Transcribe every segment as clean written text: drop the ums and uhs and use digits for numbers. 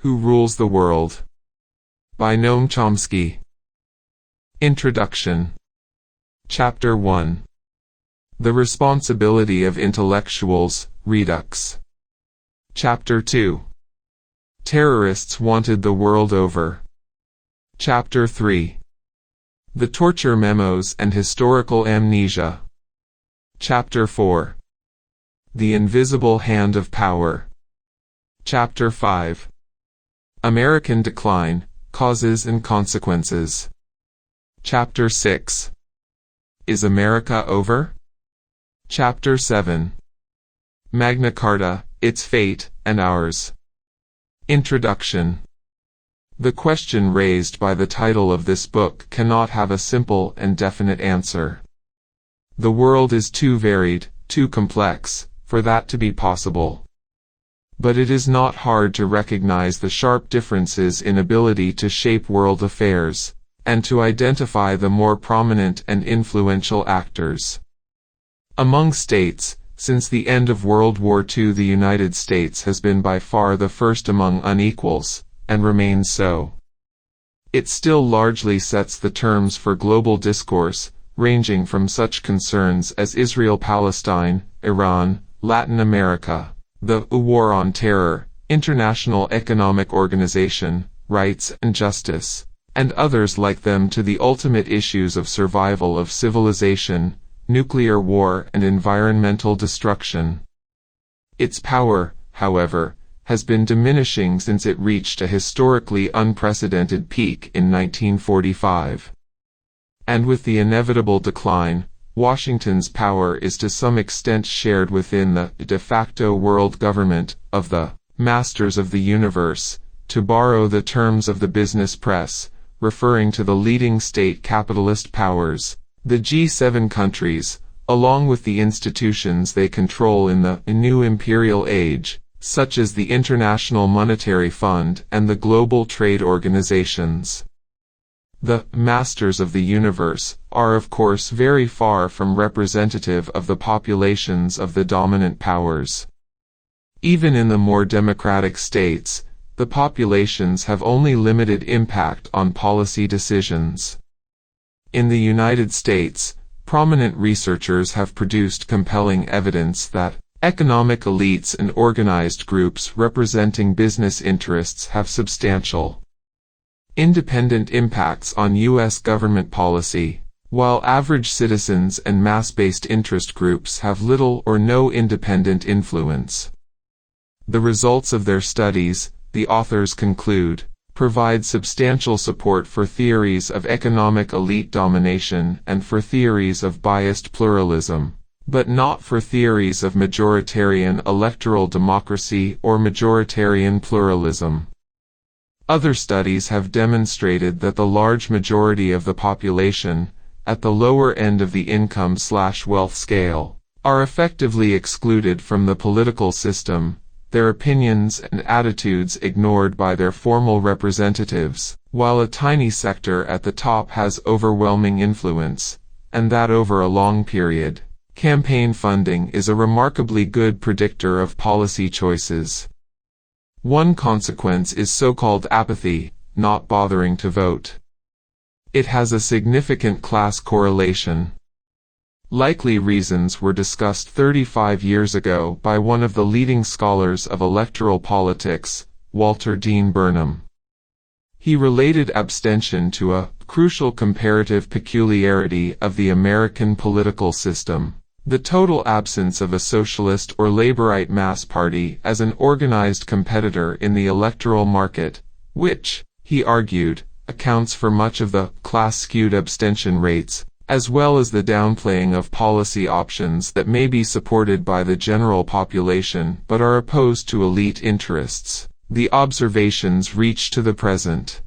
Who Rules the World? By Noam Chomsky. Introduction. Chapter 1. The Responsibility of Intellectuals, Redux. Chapter 2. Terrorists Wanted the World Over. Chapter 3. The Torture Memos and Historical Amnesia. Chapter 4. The Invisible Hand of Power. Chapter 5. American Decline, Causes and Consequences. Chapter 6. Is America Over? Chapter 7. Magna Carta, Its Fate, and Ours. Introduction. The question raised by the title of this book cannot have a simple and definite answer. The world is too varied, too complex, for that to be possible. But it is not hard to recognize the sharp differences in ability to shape world affairs, and to identify the more prominent and influential actors. Among states, since the end of World War II, the United States has been by far the first among unequals, and remains so. It still largely sets the terms for global discourse, ranging from such concerns as Israel-Palestine, Iran, Latin America, the War on Terror, International Economic Organization, rights and justice, and others like them, to the ultimate issues of survival of civilization, nuclear war and environmental destruction. Its power, however, has been diminishing since it reached a historically unprecedented peak in 1945. And with the inevitable decline, Washington's power is to some extent shared within the de facto world government of the masters of the universe, to borrow the terms of the business press, referring to the leading state capitalist powers, the G7 countries, along with the institutions they control in the new imperial age, such as the International Monetary Fund and the global trade organizations. The masters of the universe are of course very far from representative of the populations of the dominant powers. Even in the more democratic states, the populations have only limited impact on policy decisions. In the United States, prominent researchers have produced compelling evidence that economic elites and organized groups representing business interests have substantial independent impacts on U.S. government policy, while average citizens and mass-based interest groups have little or no independent influence. The results of their studies, the authors conclude, provide substantial support for theories of economic elite domination and for theories of biased pluralism, but not for theories of majoritarian electoral democracy or majoritarian pluralism. Other studies have demonstrated that the large majority of the population, at the lower end of the income/wealth scale, are effectively excluded from the political system, their opinions and attitudes ignored by their formal representatives, while a tiny sector at the top has overwhelming influence, and that over a long period. Campaign funding is a remarkably good predictor of policy choices. One consequence is so-called apathy, not bothering to vote. It has a significant class correlation. Likely reasons were discussed 35 years ago by one of the leading scholars of electoral politics, Walter Dean Burnham. He related abstention to a crucial comparative peculiarity of the American political system: the total absence of a socialist or laborite mass party as an organized competitor in the electoral market, which, he argued, accounts for much of the class-skewed abstention rates, as well as the downplaying of policy options that may be supported by the general population but are opposed to elite interests. The observations reach to the present.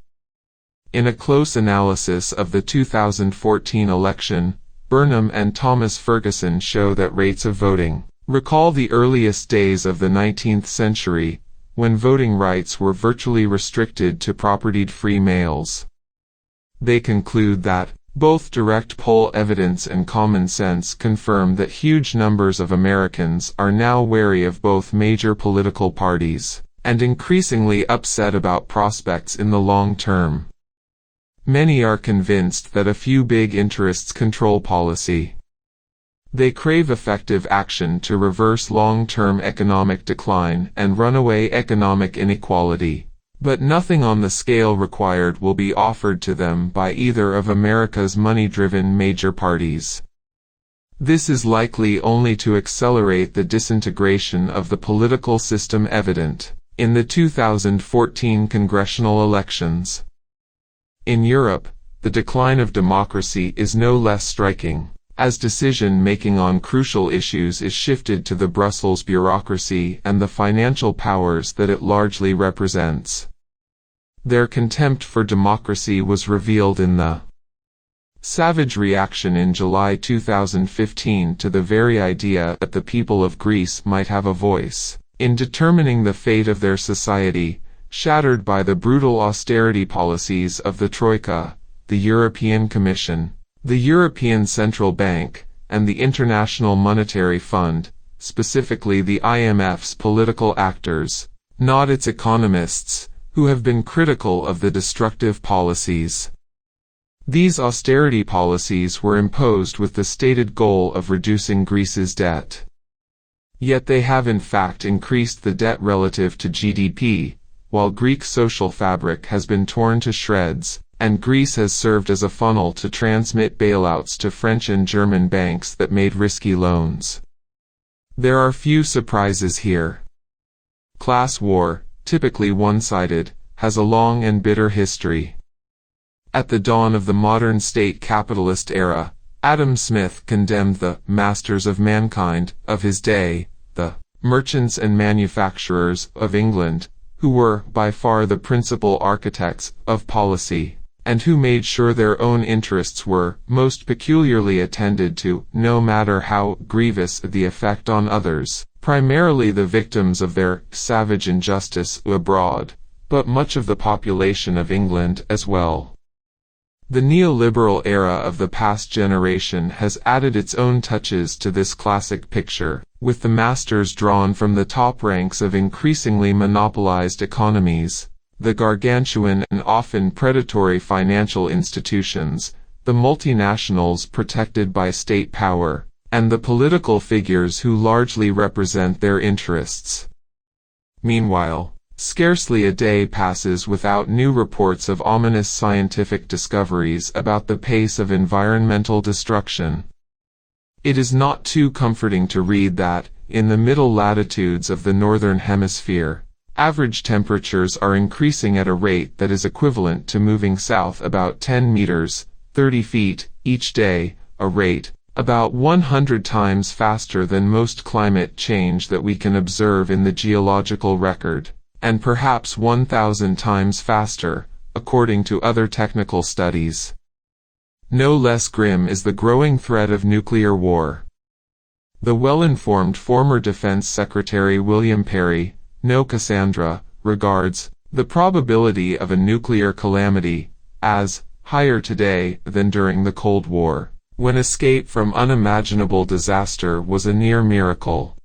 In a close analysis of the 2014 election, Burnham and Thomas Ferguson show that rates of voting recall the earliest days of the 19th century, when voting rights were virtually restricted to propertied-free males. They conclude that both direct poll evidence and common sense confirm that huge numbers of Americans are now wary of both major political parties, and increasingly upset about prospects in the long term. Many are convinced that a few big interests control policy. They crave effective action to reverse long-term economic decline and runaway economic inequality, but nothing on the scale required will be offered to them by either of America's money-driven major parties. This is likely only to accelerate the disintegration of the political system evident in the 2014 congressional elections. In Europe, the decline of democracy is no less striking, as decision-making on crucial issues is shifted to the Brussels bureaucracy and the financial powers that it largely represents. Their contempt for democracy was revealed in the savage reaction in July 2015 to the very idea that the people of Greece might have a voice in determining the fate of their society, shattered by the brutal austerity policies of the Troika, the European Commission, the European Central Bank, and the International Monetary Fund, specifically the IMF's political actors, not its economists, who have been critical of the destructive policies. These austerity policies were imposed with the stated goal of reducing Greece's debt. Yet they have in fact increased the debt relative to GDP, while Greek's social fabric has been torn to shreds, and Greece has served as a funnel to transmit bailouts to French and German banks that made risky loans. There are few surprises here. Class war, typically one-sided, has a long and bitter history. At the dawn of the modern state capitalist era, Adam Smith condemned the masters of mankind of his day, the merchants and manufacturers of England, who were by far the principal architects of policy, and who made sure their own interests were most peculiarly attended to, no matter how grievous the effect on others, primarily the victims of their savage injustice abroad, but much of the population of England as well. The neoliberal era of the past generation has added its own touches to this classic picture, with the masters drawn from the top ranks of increasingly monopolized economies, the gargantuan and often predatory financial institutions, the multinationals protected by state power, and the political figures who largely represent their interests. Meanwhile, scarcely a day passes without new reports of ominous scientific discoveries about the pace of environmental destruction. It is not too comforting to read that, in the middle latitudes of the northern hemisphere, average temperatures are increasing at a rate that is equivalent to moving south about 10 meters, 30 feet, each day, a rate about 100 times faster than most climate change that we can observe in the geological record, and perhaps 1,000 times faster, according to other technical studies. No less grim is the growing threat of nuclear war. The well-informed former Defense Secretary William Perry, no Cassandra, regards the probability of a nuclear calamity as higher today than during the Cold War, when escape from unimaginable disaster was a near miracle.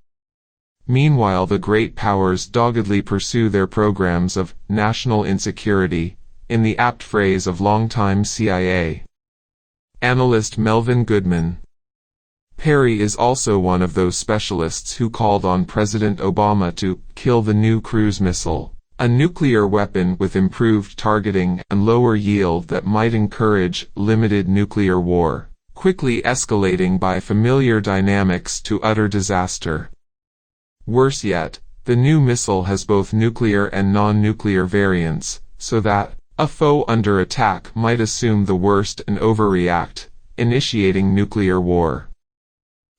Meanwhile, the great powers doggedly pursue their programs of national insecurity, in the apt phrase of longtime CIA analyst Melvin Goodman. Perry is also one of those specialists who called on President Obama to kill the new cruise missile, a nuclear weapon with improved targeting and lower yield that might encourage limited nuclear war, quickly escalating by familiar dynamics to utter disaster. Worse yet, the new missile has both nuclear and non-nuclear variants, so that a foe under attack might assume the worst and overreact, initiating nuclear war.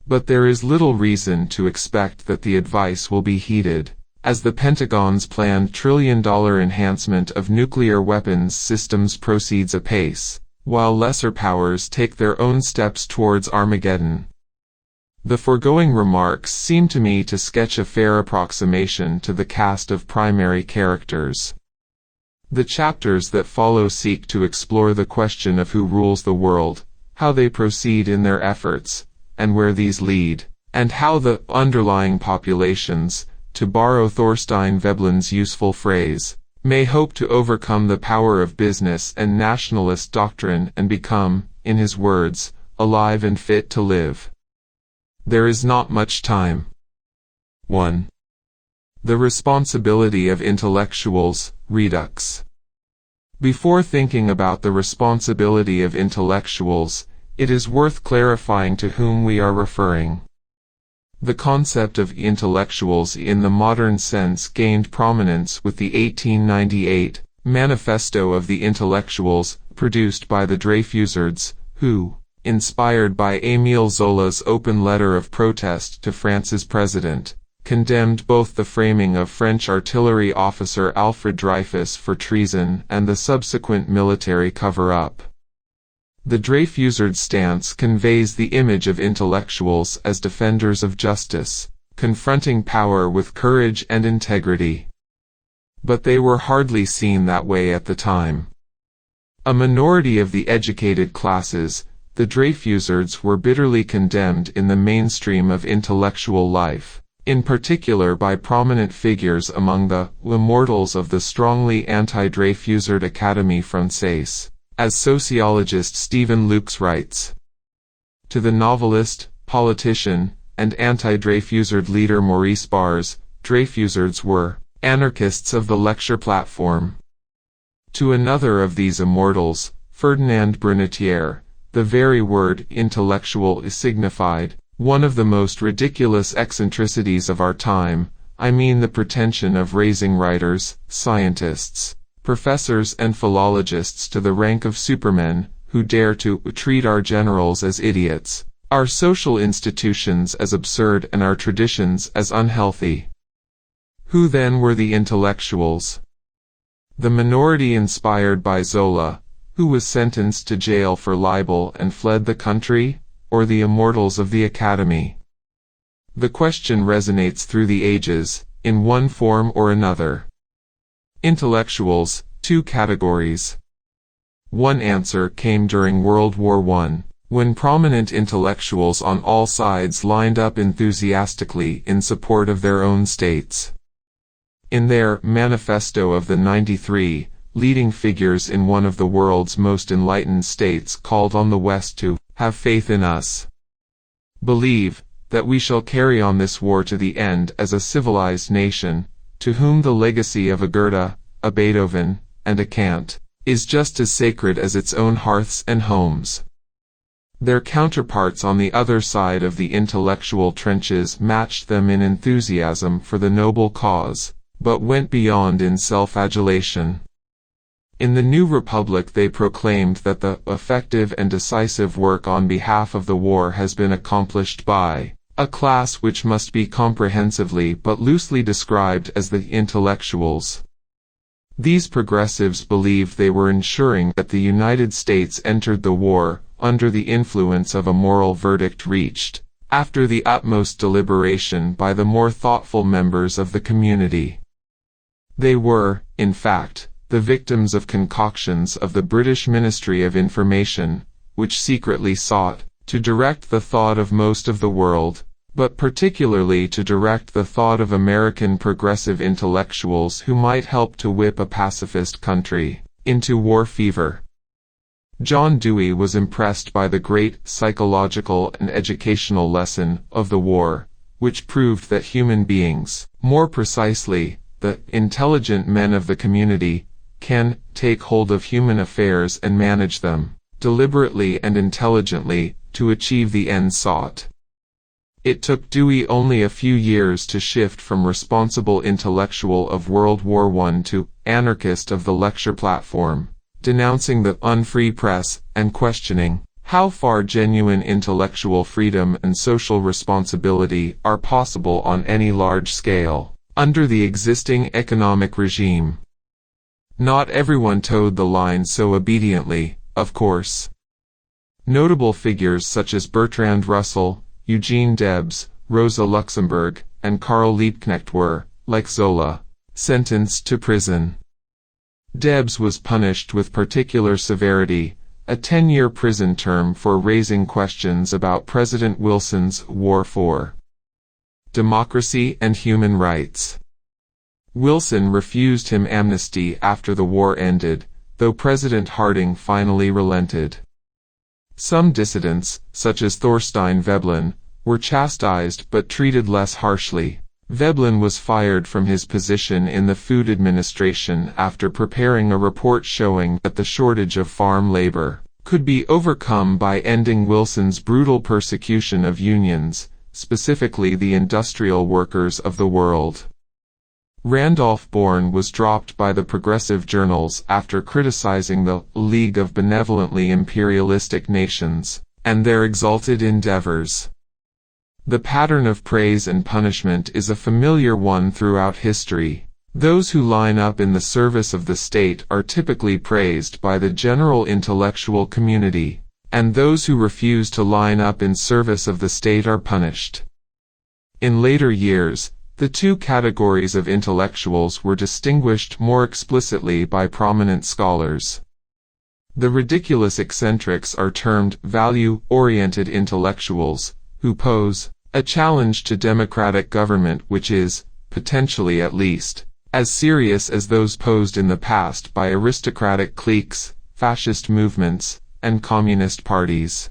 But there is little reason to expect that the advice will be heeded, as the Pentagon's planned trillion-dollar enhancement of nuclear weapons systems proceeds apace, while lesser powers take their own steps towards Armageddon. The foregoing remarks seem to me to sketch a fair approximation to the cast of primary characters. The chapters that follow seek to explore the question of who rules the world, how they proceed in their efforts, and where these lead, and how the underlying populations, to borrow Thorstein Veblen's useful phrase, may hope to overcome the power of business and nationalist doctrine and become, in his words, alive and fit to live. There is not much time. 1. The responsibility of intellectuals, Redux. Before thinking about the responsibility of intellectuals, it is worth clarifying to whom we are referring. The concept of intellectuals in the modern sense gained prominence with the 1898 Manifesto of the Intellectuals, produced by the Dreyfusards, who, inspired by Émile Zola's open letter of protest to France's president, condemned both the framing of French artillery officer Alfred Dreyfus for treason and the subsequent military cover-up. The Dreyfusard stance conveys the image of intellectuals as defenders of justice, confronting power with courage and integrity. But they were hardly seen that way at the time. A minority of the educated classes, the Dreyfusards were bitterly condemned in the mainstream of intellectual life, in particular by prominent figures among the immortals of the strongly anti-Dreyfusard Académie Française. As sociologist Stephen Lukes writes, to the novelist, politician, and anti-Dreyfusard leader Maurice Barrès, Dreyfusards were anarchists of the lecture platform. To another of these immortals, Ferdinand Brunetière, the very word intellectual is signified, one of the most ridiculous eccentricities of our time, I mean the pretension of raising writers, scientists, professors and philologists to the rank of supermen, who dare to treat our generals as idiots, our social institutions as absurd and our traditions as unhealthy. Who then were the intellectuals? The minority inspired by Zola, who was sentenced to jail for libel and fled the country, or the immortals of the Academy? The question resonates through the ages, in one form or another. Intellectuals, two categories. One answer came during World War I, when prominent intellectuals on all sides lined up enthusiastically in support of their own states. In their Manifesto of the 93, leading figures in one of the world's most enlightened states called on the West to have faith in us. Believe that we shall carry on this war to the end as a civilized nation, to whom the legacy of a Goethe, a Beethoven, and a Kant, is just as sacred as its own hearths and homes. Their counterparts on the other side of the intellectual trenches matched them in enthusiasm for the noble cause, but went beyond in self-adulation. In the New Republic they proclaimed that the effective and decisive work on behalf of the war has been accomplished by a class which must be comprehensively but loosely described as the intellectuals. These progressives believed they were ensuring that the United States entered the war under the influence of a moral verdict reached, after the utmost deliberation by the more thoughtful members of the community. They were, in fact, the victims of concoctions of the British Ministry of Information, which secretly sought to direct the thought of most of the world, but particularly to direct the thought of American progressive intellectuals who might help to whip a pacifist country into war fever. John Dewey was impressed by the great psychological and educational lesson of the war, which proved that human beings, more precisely, the intelligent men of the community, can take hold of human affairs and manage them, deliberately and intelligently, to achieve the end sought. It took Dewey only a few years to shift from responsible intellectual of World War I to anarchist of the lecture platform, denouncing the unfree press, and questioning how far genuine intellectual freedom and social responsibility are possible on any large scale, under the existing economic regime. Not everyone towed the line so obediently, of course. Notable figures such as Bertrand Russell, Eugene Debs, Rosa Luxemburg, and Karl Liebknecht were, like Zola, sentenced to prison. Debs was punished with particular severity, a 10-year prison term for raising questions about President Wilson's war for Democracy and Human Rights. Wilson refused him amnesty after the war ended, though President Harding finally relented. Some dissidents, such as Thorstein Veblen, were chastised but treated less harshly. Veblen was fired from his position in the Food Administration after preparing a report showing that the shortage of farm labor could be overcome by ending Wilson's brutal persecution of unions, specifically the industrial workers of the world. Randolph Bourne was dropped by the progressive journals after criticizing the League of Benevolently Imperialistic Nations and their exalted endeavors. The pattern of praise and punishment is a familiar one throughout history. Those who line up in the service of the state are typically praised by the general intellectual community, and those who refuse to line up in service of the state are punished. In later years, the two categories of intellectuals were distinguished more explicitly by prominent scholars. The ridiculous eccentrics are termed value-oriented intellectuals, who pose a challenge to democratic government which is, potentially at least, as serious as those posed in the past by aristocratic cliques, fascist movements, and communist parties.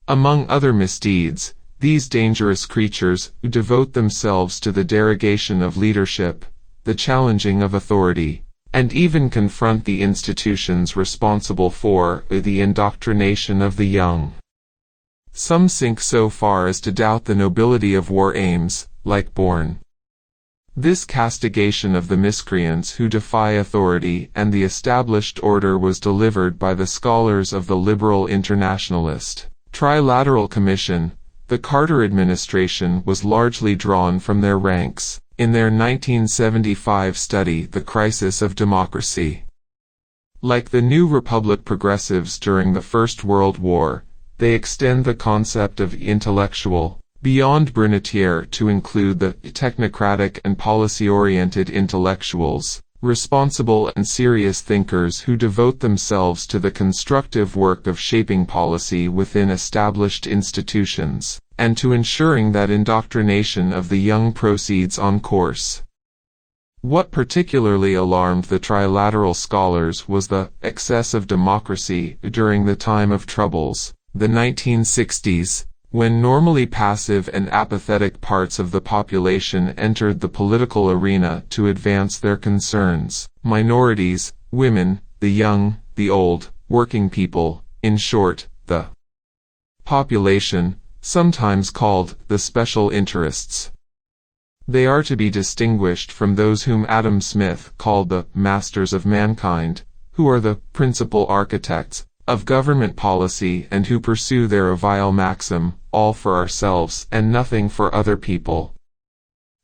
Among other misdeeds, these dangerous creatures who devote themselves to the derogation of leadership, the challenging of authority, and even confront the institutions responsible for the indoctrination of the young. Some sink so far as to doubt the nobility of war aims, like Bourne. This castigation of the miscreants who defy authority and the established order was delivered by the scholars of the Liberal Internationalist Trilateral Commission. The Carter administration was largely drawn from their ranks, in their 1975 study The Crisis of Democracy. Like the New Republic progressives during the First World War, they extend the concept of intellectual beyond Brunetière to include the technocratic and policy-oriented intellectuals, responsible and serious thinkers who devote themselves to the constructive work of shaping policy within established institutions, and to ensuring that indoctrination of the young proceeds on course. What particularly alarmed the trilateral scholars was the excess of democracy during the time of troubles, the 1960s, when normally passive and apathetic parts of the population entered the political arena to advance their concerns. Minorities, women, the young, the old, working people, in short, the population, sometimes called the special interests. They are to be distinguished from those whom Adam Smith called the masters of mankind, who are the principal architects of government policy and who pursue their avile maxim, all for ourselves and nothing for other people.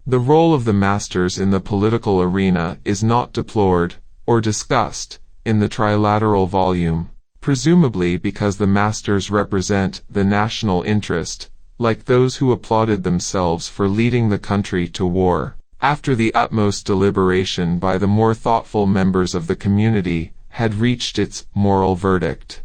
The role of the masters in the political arena is not deplored, or discussed, in the trilateral volume, presumably because the masters represent the national interest, like those who applauded themselves for leading the country to war, after the utmost deliberation by the more thoughtful members of the community had reached its moral verdict.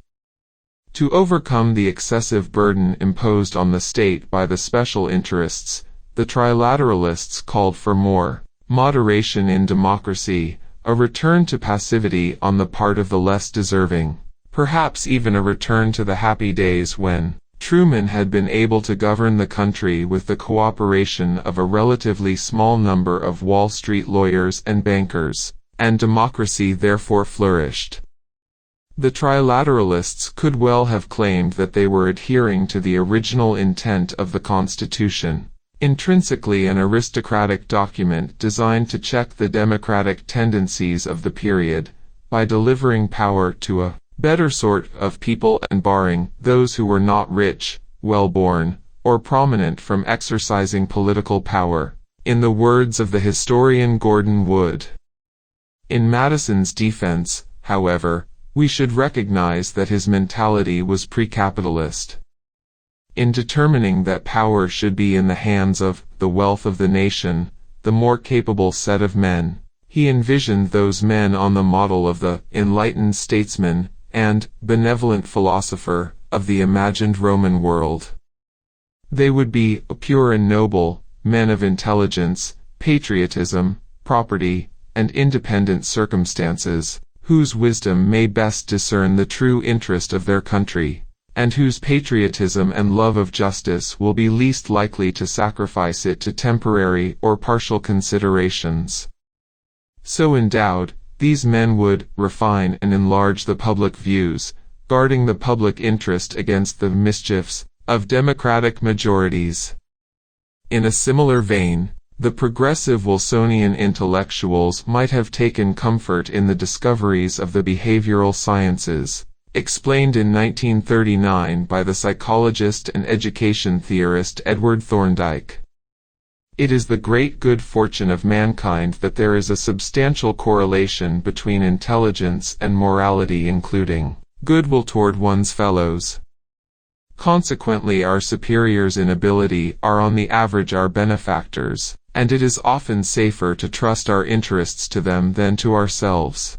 To overcome the excessive burden imposed on the state by the special interests, the trilateralists called for more moderation in democracy, a return to passivity on the part of the less deserving, perhaps even a return to the happy days when Truman had been able to govern the country with the cooperation of a relatively small number of Wall Street lawyers and bankers, and democracy therefore flourished. The trilateralists could well have claimed that they were adhering to the original intent of the Constitution, intrinsically an aristocratic document designed to check the democratic tendencies of the period, by delivering power to a better sort of people and barring those who were not rich, well-born, or prominent from exercising political power, in the words of the historian Gordon Wood. In Madison's defense, however, we should recognize that his mentality was pre-capitalist. In determining that power should be in the hands of the wealth of the nation, the more capable set of men, he envisioned those men on the model of the enlightened statesman and benevolent philosopher of the imagined Roman world. They would be pure and noble, men of intelligence, patriotism, property, and independent circumstances, whose wisdom may best discern the true interest of their country, and whose patriotism and love of justice will be least likely to sacrifice it to temporary or partial considerations. So endowed, these men would refine and enlarge the public views, guarding the public interest against the mischiefs of democratic majorities. In a similar vein, the progressive Wilsonian intellectuals might have taken comfort in the discoveries of the behavioral sciences, explained in 1939 by the psychologist and education theorist Edward Thorndike. It is the great good fortune of mankind that there is a substantial correlation between intelligence and morality, including goodwill toward one's fellows. Consequently, our superiors in ability are on the average our benefactors, and it is often safer to trust our interests to them than to ourselves.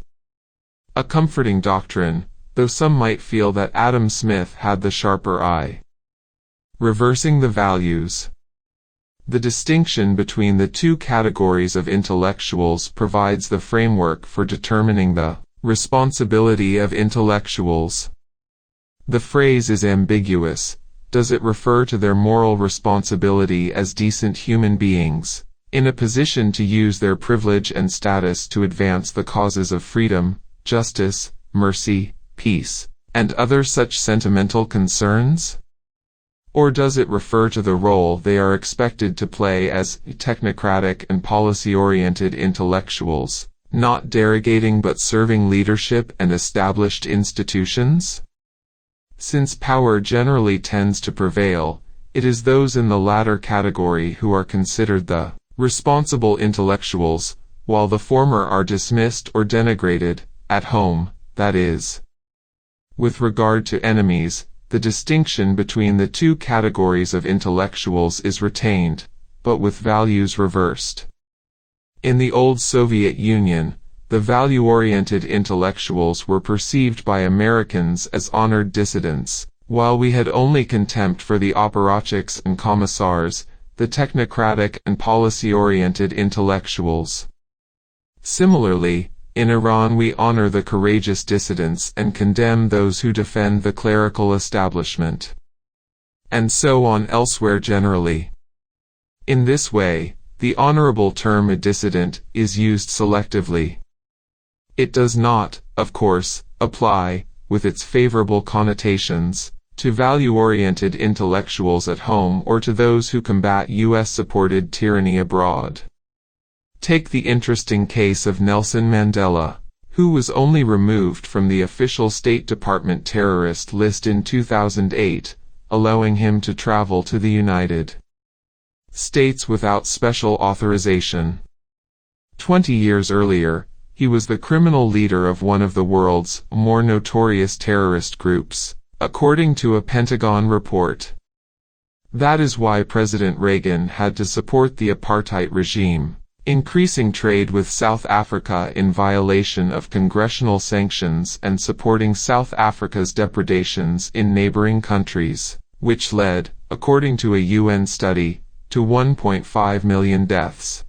A comforting doctrine, though some might feel that Adam Smith had the sharper eye. Reversing the values. The distinction between the two categories of intellectuals provides the framework for determining the responsibility of intellectuals. The phrase is ambiguous. Does it refer to their moral responsibility as decent human beings, in a position to use their privilege and status to advance the causes of freedom, justice, mercy, peace, and other such sentimental concerns? Or does it refer to the role they are expected to play as technocratic and policy-oriented intellectuals, not derogating but serving leadership and established institutions? Since power generally tends to prevail, it is those in the latter category who are considered the responsible intellectuals, while the former are dismissed or denigrated, at home, that is. With regard to enemies, the distinction between the two categories of intellectuals is retained, but with values reversed. In the old Soviet Union, the value-oriented intellectuals were perceived by Americans as honored dissidents, while we had only contempt for the apparatchiks and commissars, the technocratic and policy-oriented intellectuals. Similarly, in Iran we honor the courageous dissidents and condemn those who defend the clerical establishment. And so on elsewhere generally. In this way, the honorable term a dissident is used selectively. It does not, of course, apply, with its favorable connotations, to value-oriented intellectuals at home or to those who combat U.S.-supported tyranny abroad. Take the interesting case of Nelson Mandela, who was only removed from the official State Department terrorist list in 2008, allowing him to travel to the United States without special authorization. 20 years earlier, he was the criminal leader of one of the world's more notorious terrorist groups, according to a Pentagon report. That is why President Reagan had to support the apartheid regime, increasing trade with South Africa in violation of congressional sanctions and supporting South Africa's depredations in neighboring countries, which led, according to a UN study, to 1.5 million deaths.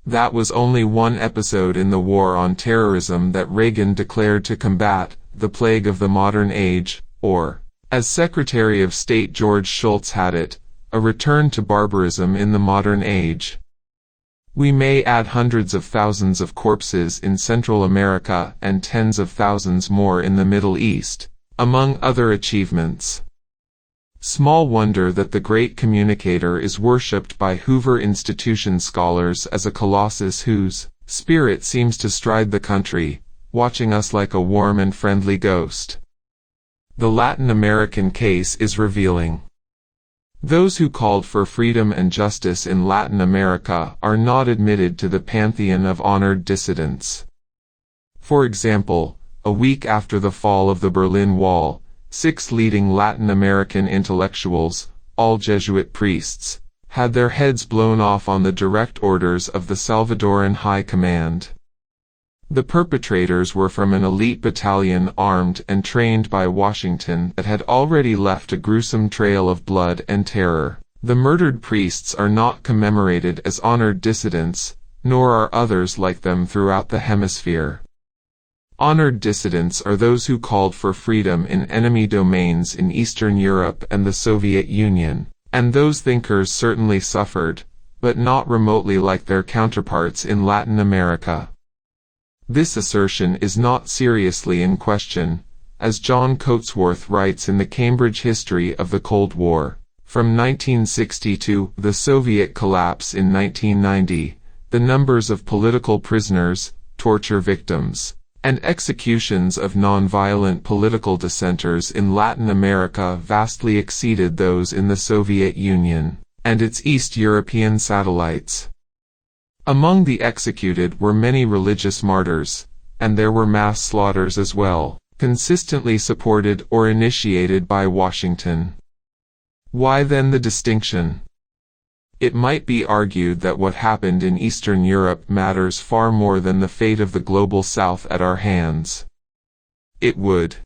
That was only one episode in the war on terrorism that Reagan declared to combat the plague of the modern age, or, as Secretary of State George Shultz had it, a return to barbarism in the modern age. We may add hundreds of thousands of corpses in Central America and tens of thousands more in the Middle East, among other achievements. Small wonder that the great communicator is worshipped by Hoover Institution scholars as a colossus whose spirit seems to stride the country, watching us like a warm and friendly ghost. The Latin American case is revealing. Those who called for freedom and justice in Latin America are not admitted to the pantheon of honored dissidents. For example, a week after the fall of the Berlin Wall, 6 leading Latin American intellectuals, all Jesuit priests, had their heads blown off on the direct orders of the Salvadoran High Command. The perpetrators were from an elite battalion armed and trained by Washington that had already left a gruesome trail of blood and terror, The murdered priests are not commemorated as honored dissidents, nor are others like them throughout the hemisphere. Honored dissidents are those who called for freedom in enemy domains in Eastern Europe and the Soviet Union, and those thinkers certainly suffered, but not remotely like their counterparts in Latin America. This assertion is not seriously in question, as John Coatsworth writes in the Cambridge History of the Cold War. From 1960 to the Soviet collapse in 1990, the numbers of political prisoners, torture victims, and executions of non-violent political dissenters in Latin America vastly exceeded those in the Soviet Union and its East European satellites. Among the executed were many religious martyrs, and there were mass slaughters as well, consistently supported or initiated by Washington. Why then the distinction? It might be argued that what happened in Eastern Europe matters far more than the fate of the global South at our hands. It would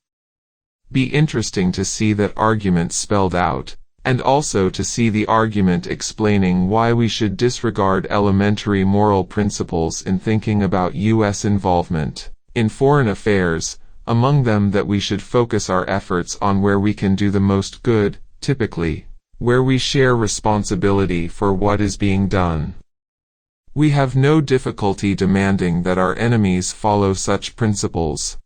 be interesting to see that argument spelled out, and also to see the argument explaining why we should disregard elementary moral principles in thinking about U.S. involvement in foreign affairs, among them that we should focus our efforts on where we can do the most good, typically, where we share responsibility for what is being done. We have no difficulty demanding that our enemies follow such principles.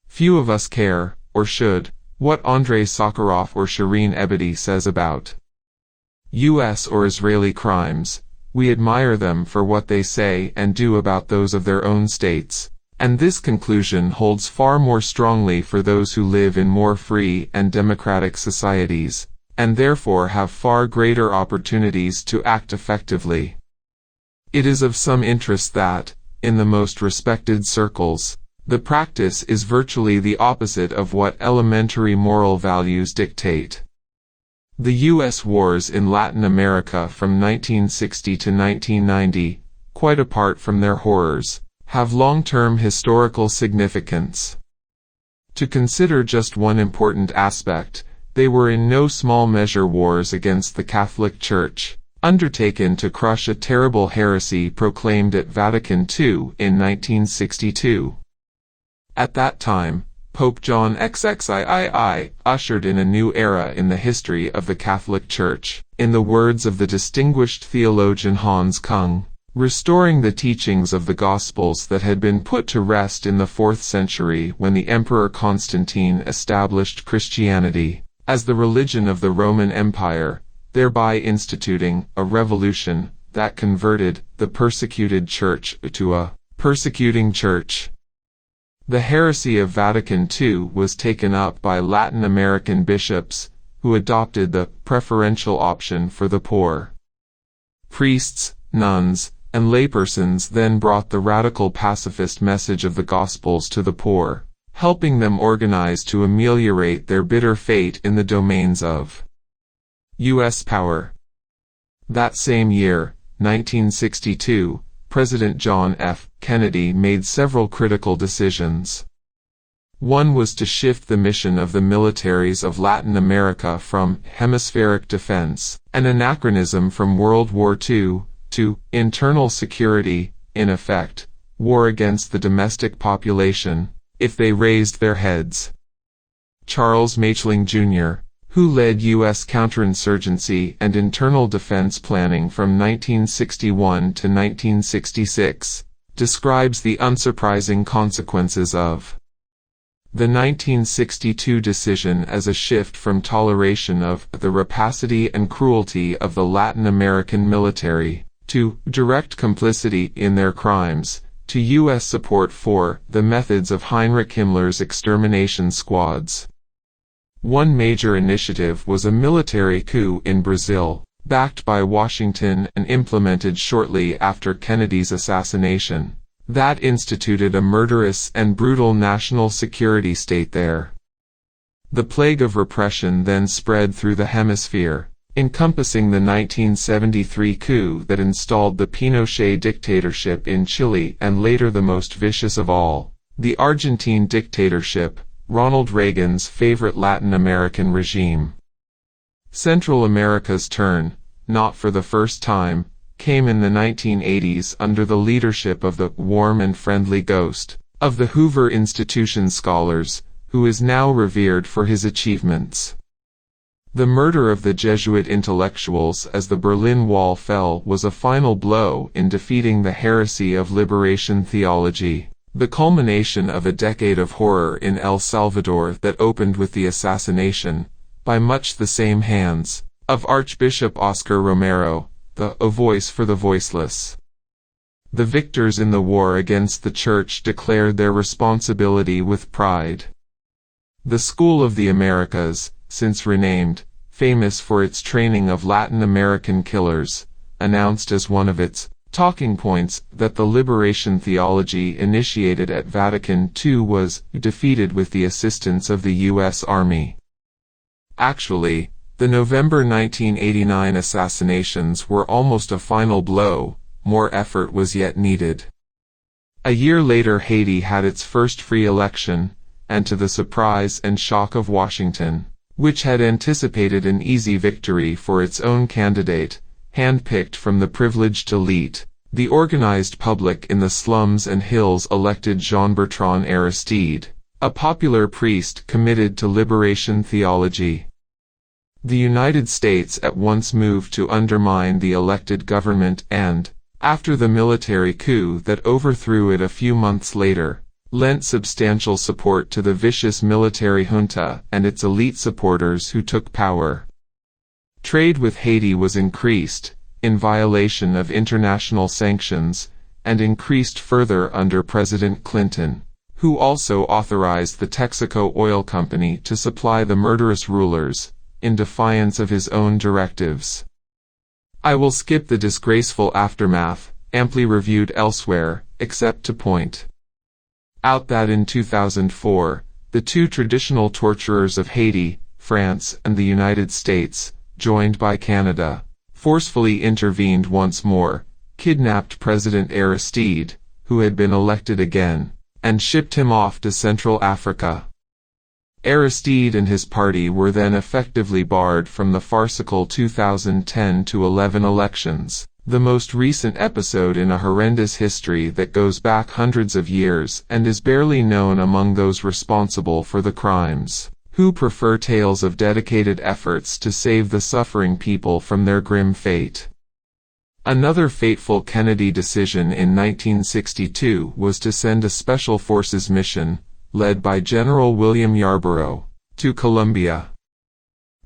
Few of us care, or should, what Andrei Sakharov or Shireen Ebadi says about U.S. or Israeli crimes. We admire them for what they say and do about those of their own states, and this conclusion holds far more strongly for those who live in more free and democratic societies, and therefore have far greater opportunities to act effectively. It is of some interest that, in the most respected circles, the practice is virtually the opposite of what elementary moral values dictate. The U.S. wars in Latin America from 1960 to 1990, quite apart from their horrors, have long-term historical significance. To consider just one important aspect, they were in no small measure wars against the Catholic Church, undertaken to crush a terrible heresy proclaimed at Vatican II in 1962. At that time, Pope John XXIII ushered in a new era in the history of the Catholic Church, in the words of the distinguished theologian Hans Kung, restoring the teachings of the Gospels that had been put to rest in the 4th century when the Emperor Constantine established Christianity as the religion of the Roman Empire, thereby instituting a revolution that converted the persecuted church to a persecuting church. The heresy of Vatican II was taken up by Latin American bishops, who adopted the preferential option for the poor. Priests, nuns, and laypersons then brought the radical pacifist message of the Gospels to the poor, helping them organize to ameliorate their bitter fate in the domains of U.S. power. That same year, 1962, President John F. Kennedy made several critical decisions. One was to shift the mission of the militaries of Latin America from hemispheric defense, an anachronism from World War II, to internal security, in effect, war against the domestic population, if they raised their heads. Charles Machling, Jr., who led U.S. counterinsurgency and internal defense planning from 1961 to 1966, describes the unsurprising consequences of the 1962 decision as a shift from toleration of the rapacity and cruelty of the Latin American military, to direct complicity in their crimes, to U.S. support for the methods of Heinrich Himmler's extermination squads. One major initiative was a military coup in Brazil, backed by Washington and implemented shortly after Kennedy's assassination, that instituted a murderous and brutal national security state there. The plague of repression then spread through the hemisphere, encompassing the 1973 coup that installed the Pinochet dictatorship in Chile and later the most vicious of all, the Argentine dictatorship, Ronald Reagan's favorite Latin American regime. Central America's turn, not for the first time, came in the 1980s under the leadership of the warm and friendly ghost of the Hoover Institution scholars, who is now revered for his achievements. The murder of the Jesuit intellectuals as the Berlin Wall fell was a final blow in defeating the heresy of liberation theology, the culmination of a decade of horror in El Salvador that opened with the assassination, by much the same hands, of Archbishop Oscar Romero, a voice for the voiceless. The victors in the war against the Church declared their responsibility with pride. The School of the Americas, since renamed, famous for its training of Latin American killers, announced as one of its talking points that the liberation theology initiated at Vatican II was defeated with the assistance of the U.S. Army. Actually, the November 1989 assassinations were almost a final blow. More effort was yet needed. A year later Haiti had its first free election, and to the surprise and shock of Washington, which had anticipated an easy victory for its own candidate, hand-picked from the privileged elite, the organized public in the slums and hills elected Jean-Bertrand Aristide, a popular priest committed to liberation theology. The United States at once moved to undermine the elected government and, after the military coup that overthrew it a few months later, lent substantial support to the vicious military junta and its elite supporters who took power. Trade with Haiti was increased, in violation of international sanctions, and increased further under President Clinton, who also authorized the Texaco Oil Company to supply the murderous rulers, in defiance of his own directives. I will skip the disgraceful aftermath, amply reviewed elsewhere, except to point out that in 2004, the two traditional torturers of Haiti, France and the United States, joined by Canada, forcefully intervened once more, kidnapped President Aristide, who had been elected again, and shipped him off to Central Africa. Aristide and his party were then effectively barred from the farcical 2010-11 elections, the most recent episode in a horrendous history that goes back hundreds of years and is barely known among those responsible for the crimes, who prefer tales of dedicated efforts to save the suffering people from their grim fate. Another fateful Kennedy decision in 1962 was to send a Special Forces mission, led by General William Yarborough, to Colombia.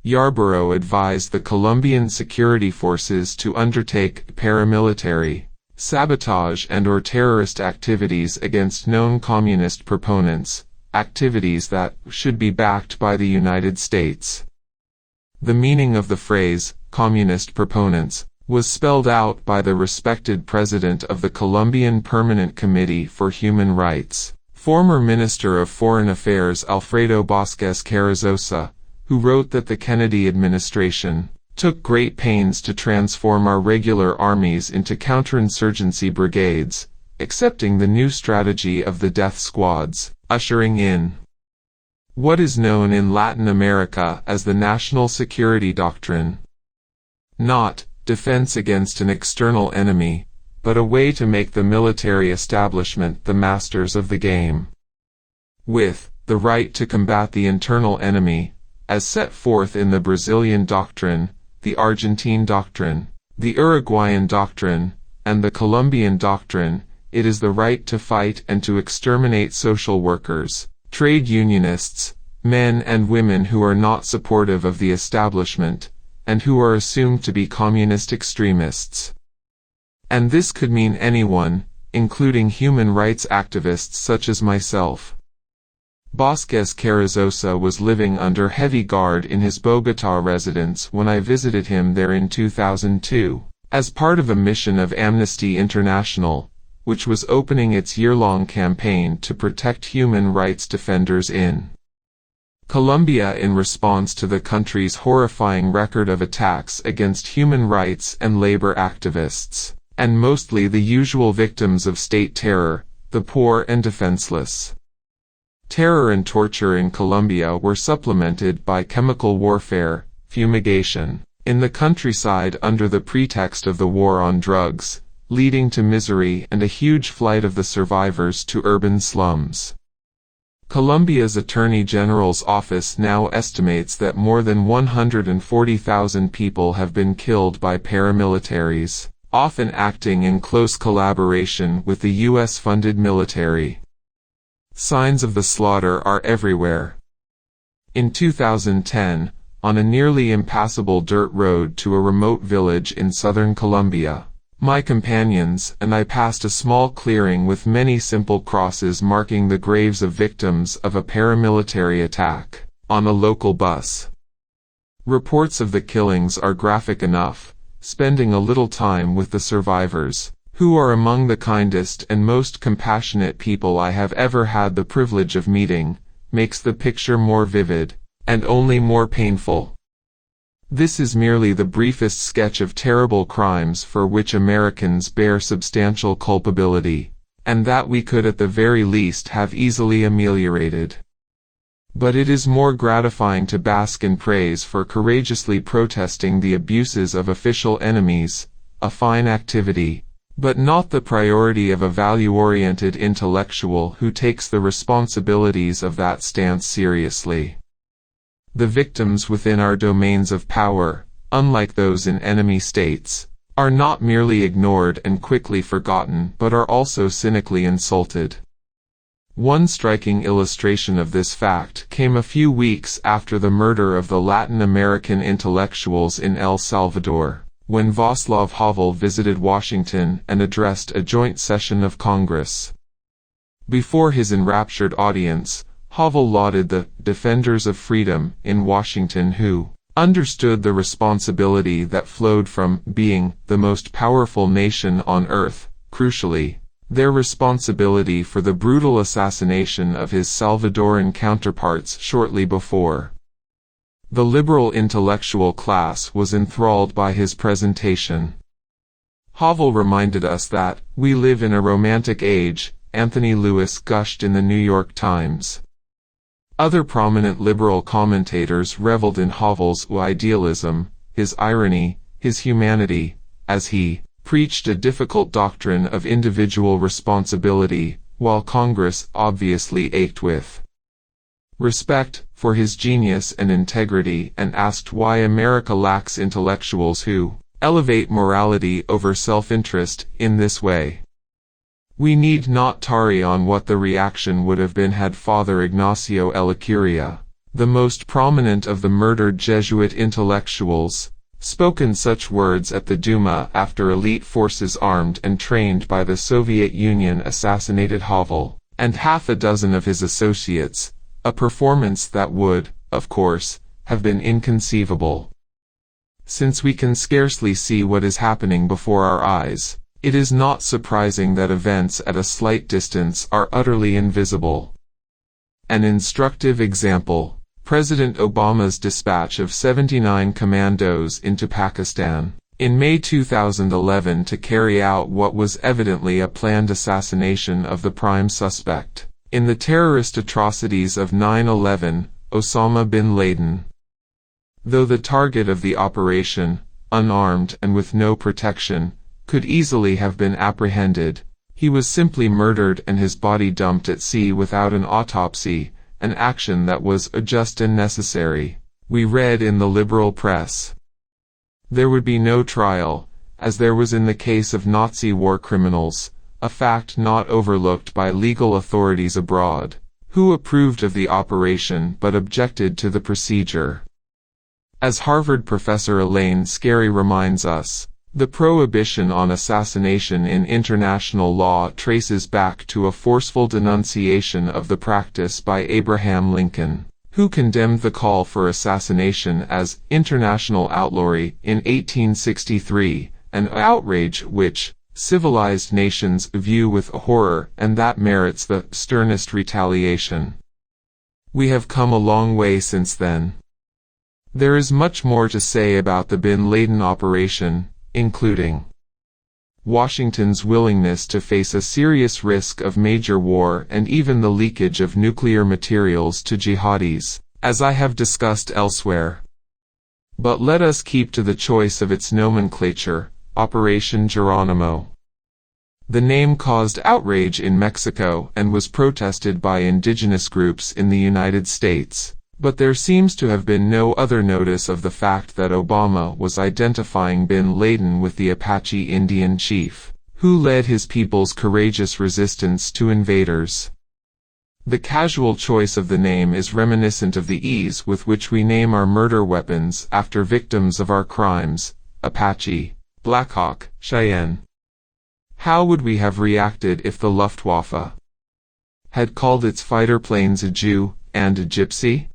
Yarborough advised the Colombian security forces to undertake paramilitary, sabotage and/or terrorist activities against known communist proponents, activities that should be backed by the United States. The meaning of the phrase, communist proponents, was spelled out by the respected president of the Colombian Permanent Committee for Human Rights, former Minister of Foreign Affairs Alfredo Vázquez Carrizosa, who wrote that the Kennedy administration took great pains to transform our regular armies into counterinsurgency brigades, accepting the new strategy of the death squads, ushering in what is known in Latin America as the national security doctrine. Not defense against an external enemy, but a way to make the military establishment the masters of the game. With the right to combat the internal enemy, as set forth in the Brazilian doctrine, the Argentine doctrine, the Uruguayan doctrine, and the Colombian doctrine, it is the right to fight and to exterminate social workers, trade unionists, men and women who are not supportive of the establishment, and who are assumed to be communist extremists. And this could mean anyone, including human rights activists such as myself. Vázquez Carrizosa was living under heavy guard in his Bogotá residence when I visited him there in 2002, as part of a mission of Amnesty International, which was opening its year-long campaign to protect human rights defenders in Colombia in response to the country's horrifying record of attacks against human rights and labor activists, and mostly the usual victims of state terror, the poor and defenseless. Terror and torture in Colombia were supplemented by chemical warfare, fumigation, in the countryside under the pretext of the war on drugs, leading to misery and a huge flight of the survivors to urban slums. Colombia's Attorney General's office now estimates that more than 140,000 people have been killed by paramilitaries, often acting in close collaboration with the US-funded military. Signs of the slaughter are everywhere. In 2010, on a nearly impassable dirt road to a remote village in southern Colombia, my companions and I passed a small clearing with many simple crosses marking the graves of victims of a paramilitary attack, on a local bus. Reports of the killings are graphic enough. Spending a little time with the survivors, who are among the kindest and most compassionate people I have ever had the privilege of meeting, makes the picture more vivid, and only more painful. This is merely the briefest sketch of terrible crimes for which Americans bear substantial culpability, and that we could at the very least have easily ameliorated. But it is more gratifying to bask in praise for courageously protesting the abuses of official enemies, a fine activity, but not the priority of a value-oriented intellectual who takes the responsibilities of that stance seriously. The victims within our domains of power, unlike those in enemy states, are not merely ignored and quickly forgotten but are also cynically insulted. One striking illustration of this fact came a few weeks after the murder of the Latin American intellectuals in El Salvador, when Václav Havel visited Washington and addressed a joint session of Congress. Before his enraptured audience, Havel lauded the defenders of freedom in Washington who understood the responsibility that flowed from being the most powerful nation on earth, crucially, their responsibility for the brutal assassination of his Salvadoran counterparts shortly before. The liberal intellectual class was enthralled by his presentation. Havel reminded us that, "We live in a romantic age," Anthony Lewis gushed in the New York Times. Other prominent liberal commentators reveled in Havel's idealism, his irony, his humanity, as he preached a difficult doctrine of individual responsibility, while Congress obviously ached with respect for his genius and integrity and asked why America lacks intellectuals who elevate morality over self-interest in this way. We need not tarry on what the reaction would have been had Father Ignacio Ellacuria, the most prominent of the murdered Jesuit intellectuals, spoken such words at the Duma after elite forces armed and trained by the Soviet Union assassinated Havel and half a dozen of his associates, a performance that would, of course, have been inconceivable. Since we can scarcely see what is happening before our eyes, it is not surprising that events at a slight distance are utterly invisible. An instructive example: President Obama's dispatch of 79 commandos into Pakistan in May 2011 to carry out what was evidently a planned assassination of the prime suspect in the terrorist atrocities of 9/11, Osama bin Laden. Though the target of the operation, unarmed and with no protection, could easily have been apprehended, he was simply murdered and his body dumped at sea without an autopsy, an action that was just and necessary, we read in the liberal press. There would be no trial, as there was in the case of Nazi war criminals, a fact not overlooked by legal authorities abroad, who approved of the operation but objected to the procedure. As Harvard professor Elaine Scarry reminds us, the prohibition on assassination in international law traces back to a forceful denunciation of the practice by Abraham Lincoln, who condemned the call for assassination as international outlawry in 1863, an outrage which civilized nations view with horror and that merits the sternest retaliation. We have come a long way since then. There is much more to say about the bin Laden operation, including Washington's willingness to face a serious risk of major war and even the leakage of nuclear materials to jihadis, as I have discussed elsewhere. But let us keep to the choice of its nomenclature, Operation Geronimo. The name caused outrage in Mexico and was protested by indigenous groups in the United States, but there seems to have been no other notice of the fact that Obama was identifying bin Laden with the Apache Indian chief, who led his people's courageous resistance to invaders. The casual choice of the name is reminiscent of the ease with which we name our murder weapons after victims of our crimes: Apache, Blackhawk, Cheyenne. How would we have reacted if the Luftwaffe had called its fighter planes a Jew and a Gypsy?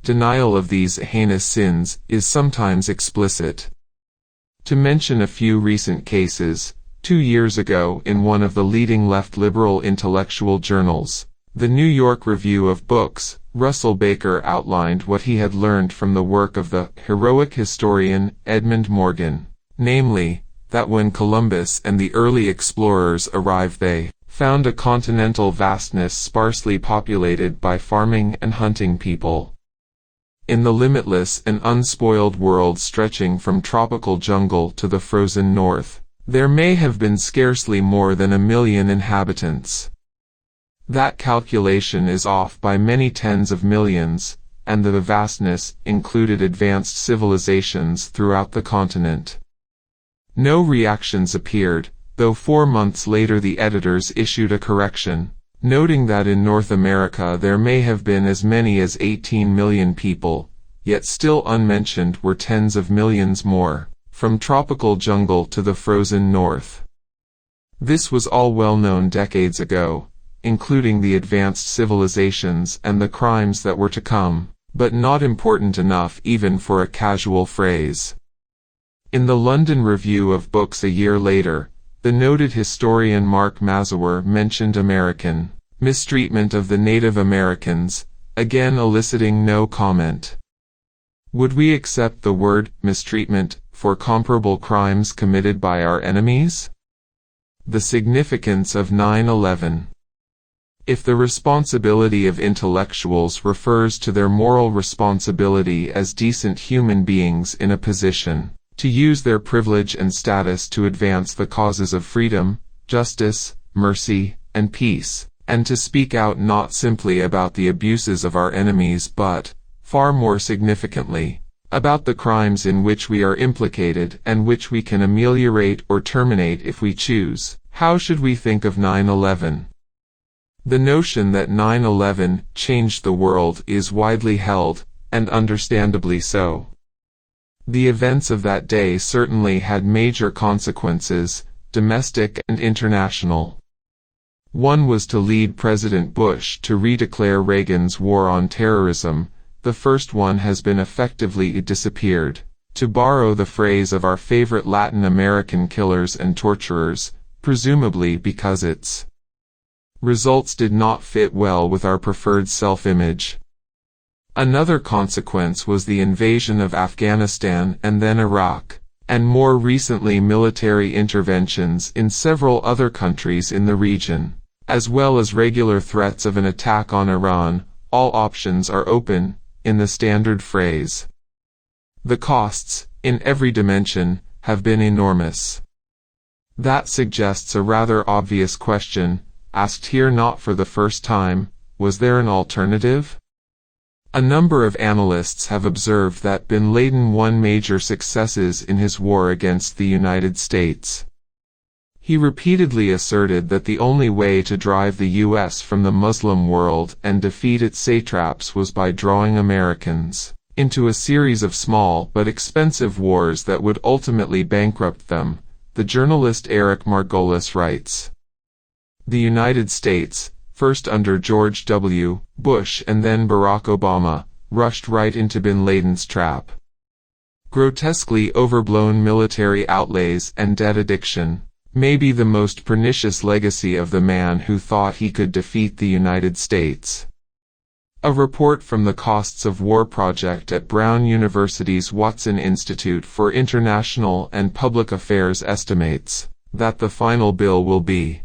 Denial of these heinous sins is sometimes explicit. To mention a few recent cases, 2 years ago in one of the leading left liberal intellectual journals, the New York Review of Books, Russell Baker outlined what he had learned from the work of the heroic historian Edmund Morgan, namely, that when Columbus and the early explorers arrived they found a continental vastness sparsely populated by farming and hunting people. In the limitless and unspoiled world stretching from tropical jungle to the frozen north, there may have been scarcely more than 1 million inhabitants. That calculation is off by many tens of millions, and the vastness included advanced civilizations throughout the continent. No reactions appeared, though 4 months later the editors issued a correction, noting that in North America there may have been as many as 18 million people, yet still unmentioned were tens of millions more, from tropical jungle to the frozen north. This was all well known decades ago, including the advanced civilizations and the crimes that were to come, but not important enough even for a casual phrase. In the London Review of Books a year later, the noted historian Mark Mazur mentioned American mistreatment of the Native Americans, again eliciting no comment. Would we accept the word mistreatment for comparable crimes committed by our enemies? The significance of 9/11. If the responsibility of intellectuals refers to their moral responsibility as decent human beings in a position to use their privilege and status to advance the causes of freedom, justice, mercy, and peace, and to speak out not simply about the abuses of our enemies but, far more significantly, about the crimes in which we are implicated and which we can ameliorate or terminate if we choose, how should we think of 9/11? The notion that 9/11 changed the world is widely held, and understandably so. The events of that day certainly had major consequences, domestic and international. One was to lead President Bush to redeclare Reagan's war on terrorism. The first one has been effectively disappeared, to borrow the phrase of our favorite Latin American killers and torturers, presumably because its results did not fit well with our preferred self-image. Another consequence was the invasion of Afghanistan and then Iraq, and more recently military interventions in several other countries in the region, as well as regular threats of an attack on Iran. All options are open, in the standard phrase. The costs, in every dimension, have been enormous. That suggests a rather obvious question, asked here not for the first time: was there an alternative? A number of analysts have observed that bin Laden won major successes in his war against the United States. He repeatedly asserted that the only way to drive the U.S. from the Muslim world and defeat its satraps was by drawing Americans into a series of small but expensive wars that would ultimately bankrupt them, the journalist Eric Margolis writes. The United States, first under George W. Bush and then Barack Obama, rushed right into bin Laden's trap. Grotesquely overblown military outlays and debt addiction may be the most pernicious legacy of the man who thought he could defeat the United States. A report from the Costs of War project at Brown University's Watson Institute for International and Public Affairs estimates that the final bill will be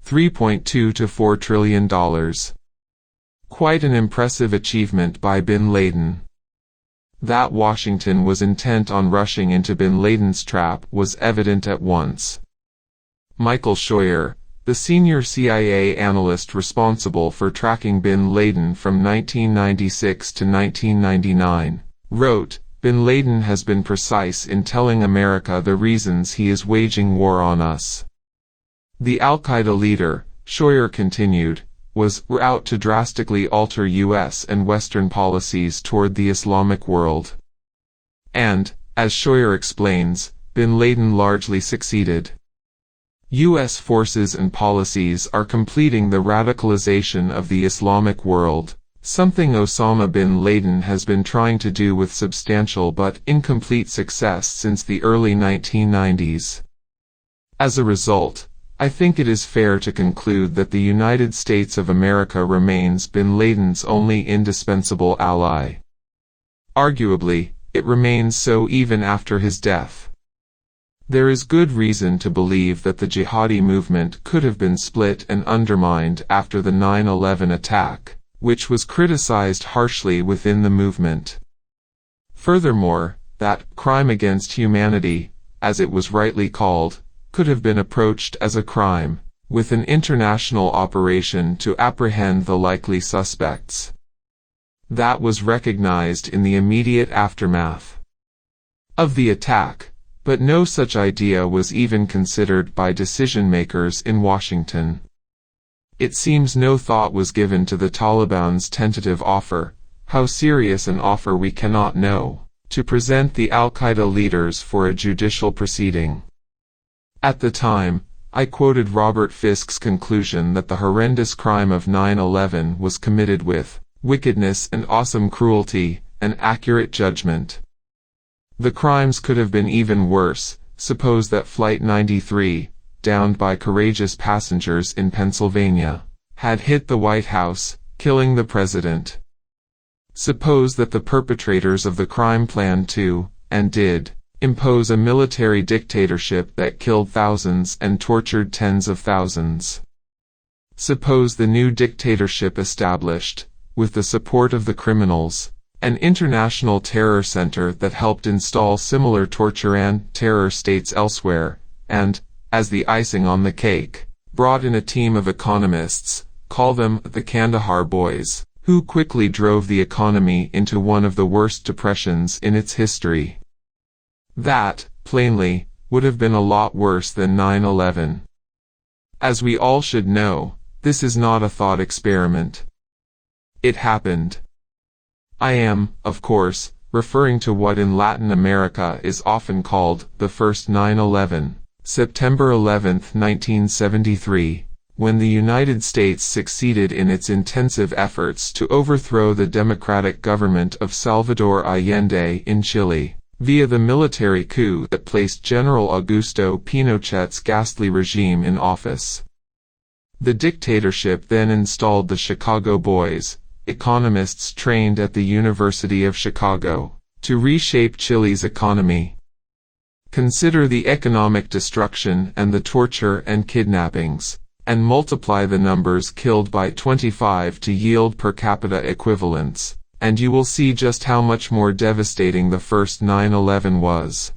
$3.2 to $4 trillion. Quite an impressive achievement by bin Laden. That Washington was intent on rushing into bin Laden's trap was evident at once. Michael Scheuer, the senior CIA analyst responsible for tracking bin Laden from 1996 to 1999, wrote, "Bin Laden has been precise in telling America the reasons he is waging war on us." The al-Qaeda leader, Scheuer continued, was out to drastically alter U.S. and Western policies toward the Islamic world. And, as Scheuer explains, bin Laden largely succeeded. U.S. forces and policies are completing the radicalization of the Islamic world, something Osama bin Laden has been trying to do with substantial but incomplete success since the early 1990s. As a result, I think it is fair to conclude that the United States of America remains bin Laden's only indispensable ally. Arguably, it remains so even after his death. There is good reason to believe that the jihadi movement could have been split and undermined after the 9/11 attack, which was criticized harshly within the movement. Furthermore, that crime against humanity, as it was rightly called, could have been approached as a crime, with an international operation to apprehend the likely suspects. That was recognized in the immediate aftermath of the attack, but no such idea was even considered by decision-makers in Washington. It seems no thought was given to the Taliban's tentative offer, how serious an offer we cannot know, to present the al-Qaeda leaders for a judicial proceeding. At the time, I quoted Robert Fisk's conclusion that the horrendous crime of 9/11 was committed with wickedness and awesome cruelty, and accurate judgment. The crimes could have been even worse. Suppose that Flight 93, downed by courageous passengers in Pennsylvania, had hit the White House, killing the president. Suppose that the perpetrators of the crime planned to, and did, impose a military dictatorship that killed thousands and tortured tens of thousands. Suppose the new dictatorship established, with the support of the criminals, an international terror center that helped install similar torture and terror states elsewhere, and, as the icing on the cake, brought in a team of economists, call them the Kandahar Boys, who quickly drove the economy into one of the worst depressions in its history. That, plainly, would have been a lot worse than 9/11. As we all should know, this is not a thought experiment. It happened. I am, of course, referring to what in Latin America is often called the first 9/11, September 11, 1973, when the United States succeeded in its intensive efforts to overthrow the democratic government of Salvador Allende in Chile, via the military coup that placed General Augusto Pinochet's ghastly regime in office. The dictatorship then installed the Chicago Boys, economists trained at the University of Chicago, to reshape Chile's economy. Consider the economic destruction and the torture and kidnappings, and multiply the numbers killed by 25 to yield per capita equivalents, and you will see just how much more devastating the first 9/11 was.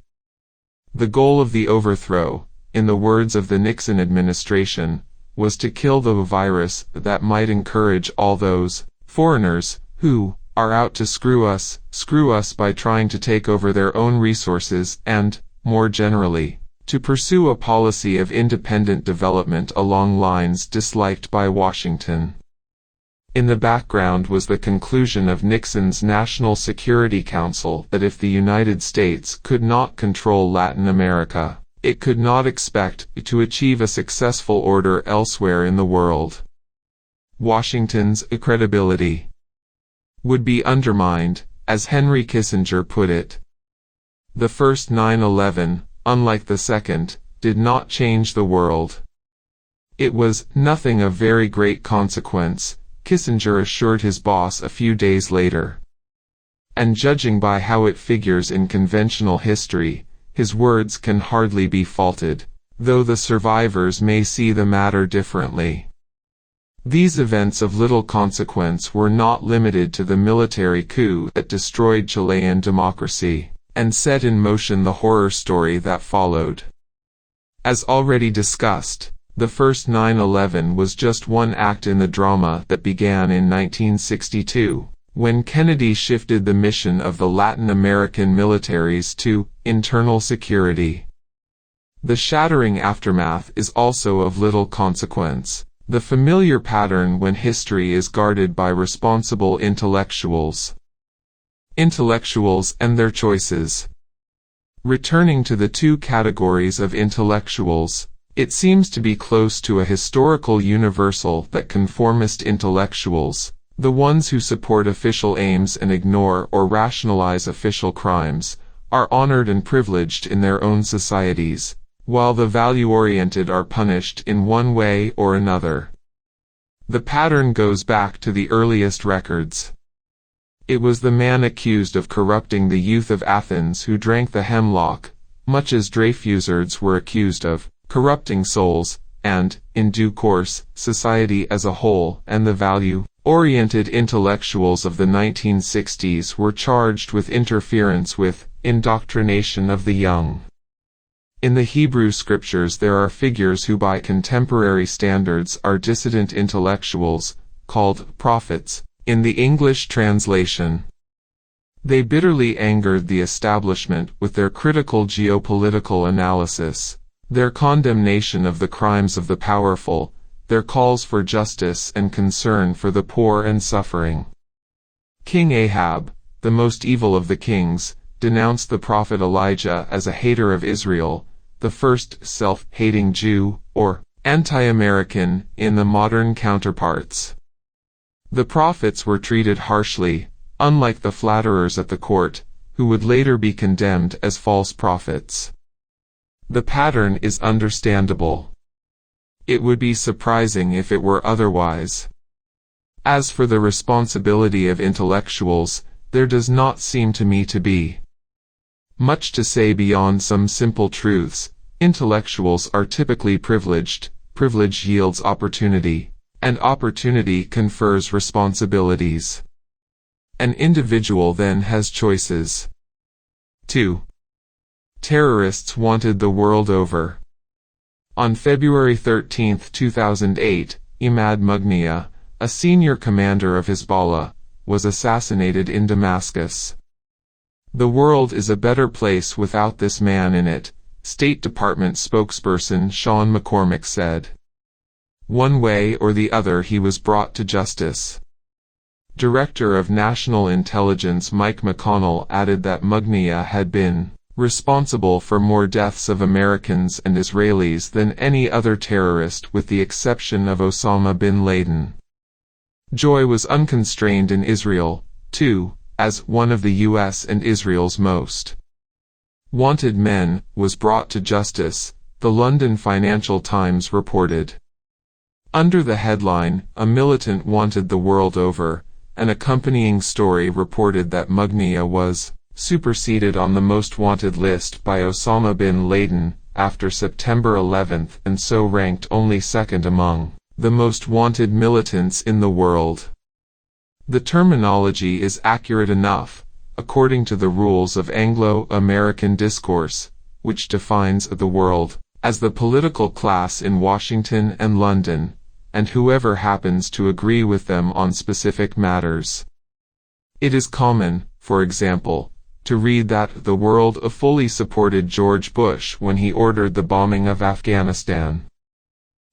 The goal of the overthrow, in the words of the Nixon administration, was to kill the virus that might encourage all those foreigners who are out to screw us by trying to take over their own resources and, more generally, to pursue a policy of independent development along lines disliked by Washington. In the background was the conclusion of Nixon's National Security Council that if the United States could not control Latin America, it could not expect to achieve a successful order elsewhere in the world. Washington's credibility would be undermined, as Henry Kissinger put it. The first 9/11, unlike the second, did not change the world. It was nothing of very great consequence, Kissinger assured his boss a few days later. And judging by how it figures in conventional history, his words can hardly be faulted, though the survivors may see the matter differently. These events of little consequence were not limited to the military coup that destroyed Chilean democracy, and set in motion the horror story that followed. As already discussed, the first 9/11 was just one act in the drama that began in 1962, when Kennedy shifted the mission of the Latin American militaries to internal security. The shattering aftermath is also of little consequence. The familiar pattern when history is guarded by responsible intellectuals. Intellectuals and their choices. Returning to the two categories of intellectuals, it seems to be close to a historical universal that conformist intellectuals, the ones who support official aims and ignore or rationalize official crimes, are honored and privileged in their own societies, while the value-oriented are punished in one way or another. The pattern goes back to the earliest records. It was the man accused of corrupting the youth of Athens who drank the hemlock, much as Dreyfusards were accused of corrupting souls, and, in due course, society as a whole, and the value-oriented intellectuals of the 1960s were charged with interference with indoctrination of the young. In the Hebrew scriptures there are figures who by contemporary standards are dissident intellectuals, called prophets, in the English translation. They bitterly angered the establishment with their critical geopolitical analysis, their condemnation of the crimes of the powerful, their calls for justice and concern for the poor and suffering. King Ahab, the most evil of the kings, denounced the prophet Elijah as a hater of Israel, the first self-hating Jew, or anti-American, in the modern counterparts. The prophets were treated harshly, unlike the flatterers at the court, who would later be condemned as false prophets. The pattern is understandable. It would be surprising if it were otherwise. As for the responsibility of intellectuals, there does not seem to me to be much to say beyond some simple truths. Intellectuals are typically privileged, privilege yields opportunity, and opportunity confers responsibilities. An individual then has choices. 2. Terrorists wanted the world over. On February 13, 2008, Imad Mughniyeh, a senior commander of Hezbollah, was assassinated in Damascus. The world is a better place without this man in it, State Department spokesperson Sean McCormick said. One way or the other he was brought to justice. Director of National Intelligence Mike McConnell added that Mughniyeh had been responsible for more deaths of Americans and Israelis than any other terrorist with the exception of Osama bin Laden. Joy was unconstrained in Israel, too, as one of the U.S. and Israel's most wanted men was brought to justice, the London Financial Times reported. Under the headline, "A Militant Wanted the World Over," an accompanying story reported that Mughniyeh was superseded on the most wanted list by Osama bin Laden after September 11 and so ranked only second among the most wanted militants in the world. The terminology is accurate enough, according to the rules of Anglo-American discourse, which defines the world as the political class in Washington and London, and whoever happens to agree with them on specific matters. It is common, for example, to read that the world fully supported George Bush when he ordered the bombing of Afghanistan.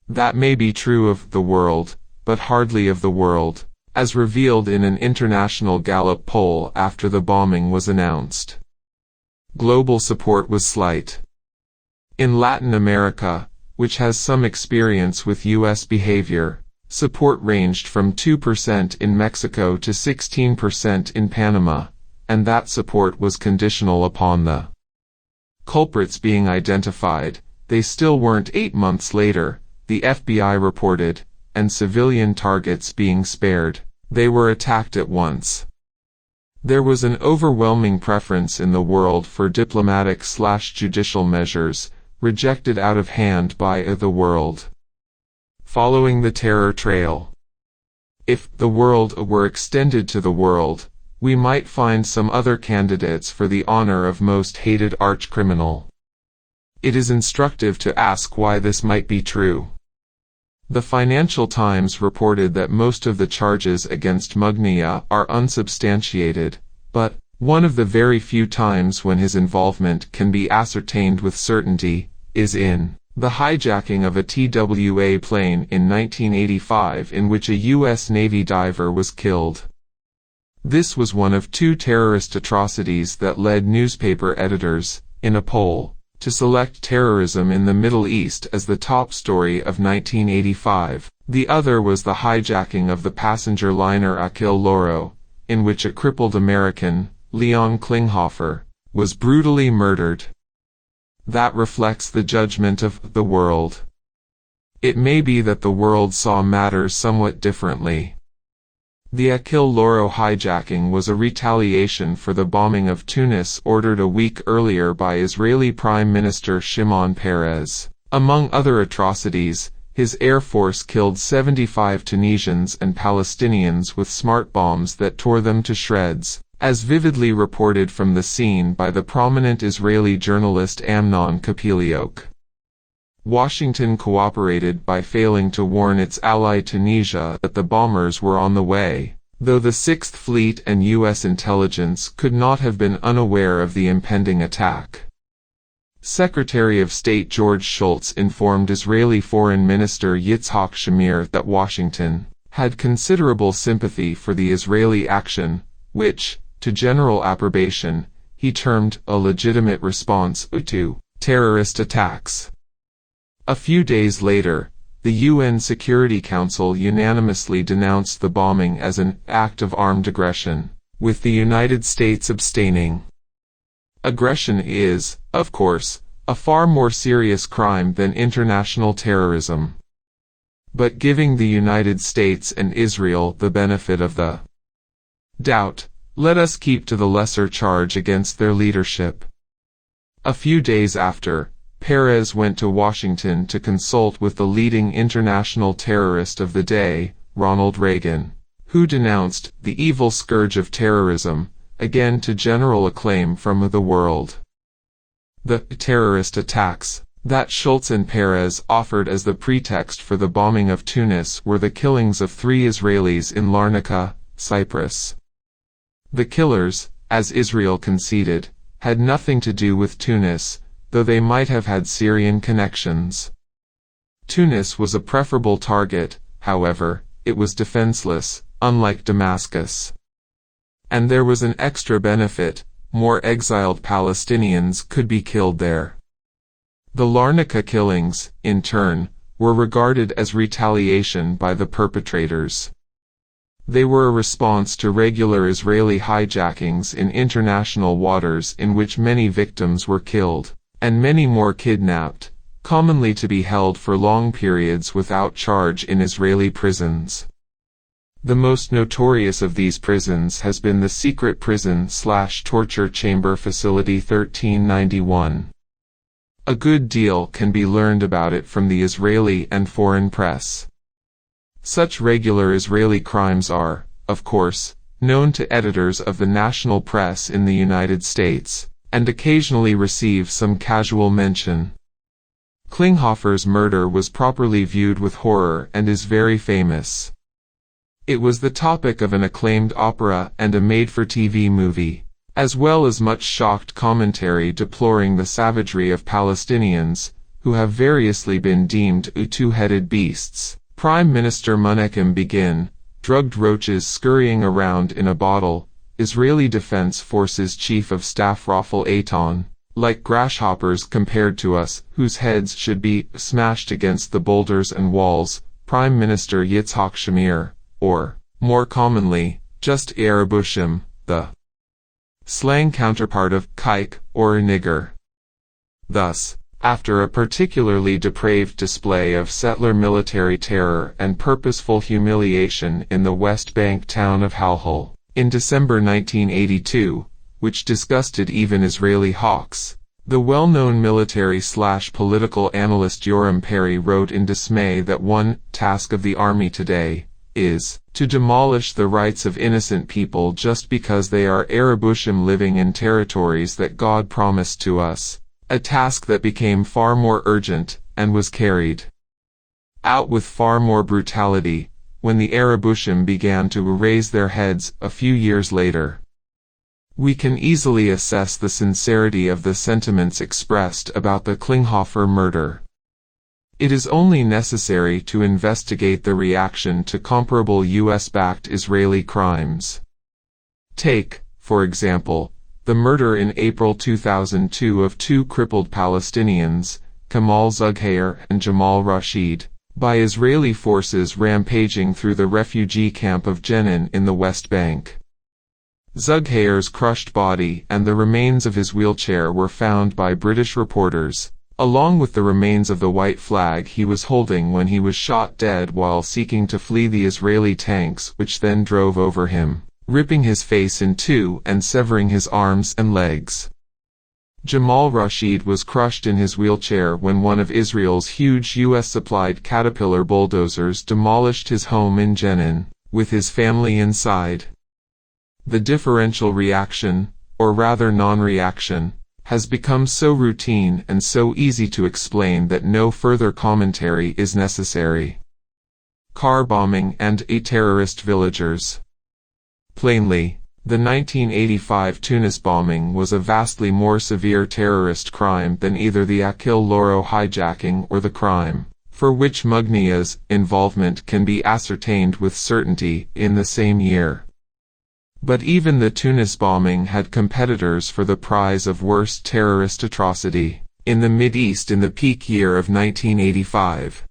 That may be true of the world, but hardly of the world, as revealed in an international Gallup poll after the bombing was announced. Global support was slight. In Latin America, which has some experience with U.S. behavior, support ranged from 2% in Mexico to 16% in Panama, and that support was conditional upon the culprits being identified. They still weren't 8 months later, the FBI reported, and civilian targets being spared. They were attacked at once. There was an overwhelming preference in the world for diplomatic/judicial measures, rejected out of hand by the world. Following the terror trail, If the world were extended to the world, we might find some other candidates for the honor of most hated archcriminal. It is instructive to ask why this might be true. The Financial Times reported that most of the charges against Mugniya are unsubstantiated, but one of the very few times when his involvement can be ascertained with certainty is in the hijacking of a TWA plane in 1985 in which a U.S. Navy diver was killed. This was one of two terrorist atrocities that led newspaper editors, in a poll, to select terrorism in the Middle East as the top story of 1985. The other was the hijacking of the passenger liner Achille Lauro, in which a crippled American, Leon Klinghoffer, was brutally murdered. That reflects the judgment of the world. It may be that the world saw matters somewhat differently. The Achille Lauro hijacking was a retaliation for the bombing of Tunis ordered a week earlier by Israeli Prime Minister Shimon Peres. Among other atrocities, his air force killed 75 Tunisians and Palestinians with smart bombs that tore them to shreds, as vividly reported from the scene by the prominent Israeli journalist Amnon Kapiliok. Washington cooperated by failing to warn its ally Tunisia that the bombers were on the way, though the Sixth Fleet and U.S. intelligence could not have been unaware of the impending attack. Secretary of State George Shultz informed Israeli Foreign Minister Yitzhak Shamir that Washington had considerable sympathy for the Israeli action, which, to general approbation, he termed a legitimate response to terrorist attacks. A few days later, the UN Security Council unanimously denounced the bombing as an act of armed aggression, with the United States abstaining. Aggression is, of course, a far more serious crime than international terrorism. But giving the United States and Israel the benefit of the doubt, let us keep to the lesser charge against their leadership. A few days after, Peres went to Washington to consult with the leading international terrorist of the day, Ronald Reagan, who denounced the evil scourge of terrorism, again to general acclaim from the world. The terrorist attacks that Shultz and Peres offered as the pretext for the bombing of Tunis were the killings of 3 Israelis in Larnaca, Cyprus. The killers, as Israel conceded, had nothing to do with Tunis, though they might have had Syrian connections. Tunis was a preferable target, however, it was defenseless, unlike Damascus. And there was an extra benefit: more exiled Palestinians could be killed there. The Larnaca killings, in turn, were regarded as retaliation by the perpetrators. They were a response to regular Israeli hijackings in international waters in which many victims were killed, and many more kidnapped, commonly to be held for long periods without charge in Israeli prisons. The most notorious of these prisons has been the secret prison/torture chamber Facility 1391. A good deal can be learned about it from the Israeli and foreign press. Such regular Israeli crimes are, of course, known to editors of the national press in the United States, and occasionally receive some casual mention. Klinghoffer's murder was properly viewed with horror and is very famous. It was the topic of an acclaimed opera and a made-for-TV movie, as well as much shocked commentary deploring the savagery of Palestinians, who have variously been deemed two-headed beasts. Prime Minister Menachem Begin, drugged roaches scurrying around in a bottle, Israeli Defense Forces Chief of Staff Rafal Eitan, like grasshoppers compared to us, whose heads should be smashed against the boulders and walls, Prime Minister Yitzhak Shamir, or, more commonly, just Arabushim, the slang counterpart of kike or nigger. Thus, after a particularly depraved display of settler military terror and purposeful humiliation in the West Bank town of Halhul, in December 1982, which disgusted even Israeli hawks, the well-known military/political analyst Yoram Perry wrote in dismay that one task of the army today is to demolish the rights of innocent people just because they are Arabushim living in territories that God promised to us, a task that became far more urgent, and was carried out with far more brutality, when the Arabushim began to raise their heads a few years later. We can easily assess the sincerity of the sentiments expressed about the Klinghoffer murder. It is only necessary to investigate the reaction to comparable US-backed Israeli crimes. Take, for example, the murder in April 2002 of two crippled Palestinians, Kamal Zughair and Jamal Rashid, by Israeli forces rampaging through the refugee camp of Jenin in the West Bank. Zughair's crushed body and the remains of his wheelchair were found by British reporters, along with the remains of the white flag he was holding when he was shot dead while seeking to flee the Israeli tanks, which then drove over him, ripping his face in two and severing his arms and legs. Jamal Rashid was crushed in his wheelchair when one of Israel's huge US-supplied Caterpillar bulldozers demolished his home in Jenin, with his family inside. The differential reaction, or rather non-reaction, has become so routine and so easy to explain that no further commentary is necessary. Car bombing and terrorist villagers. Plainly, the 1985 Tunis bombing was a vastly more severe terrorist crime than either the Akil Loro hijacking or the crime, for which Mugnia's involvement can be ascertained with certainty, in the same year. But even the Tunis bombing had competitors for the prize of worst terrorist atrocity in the Mideast in the peak year of 1985.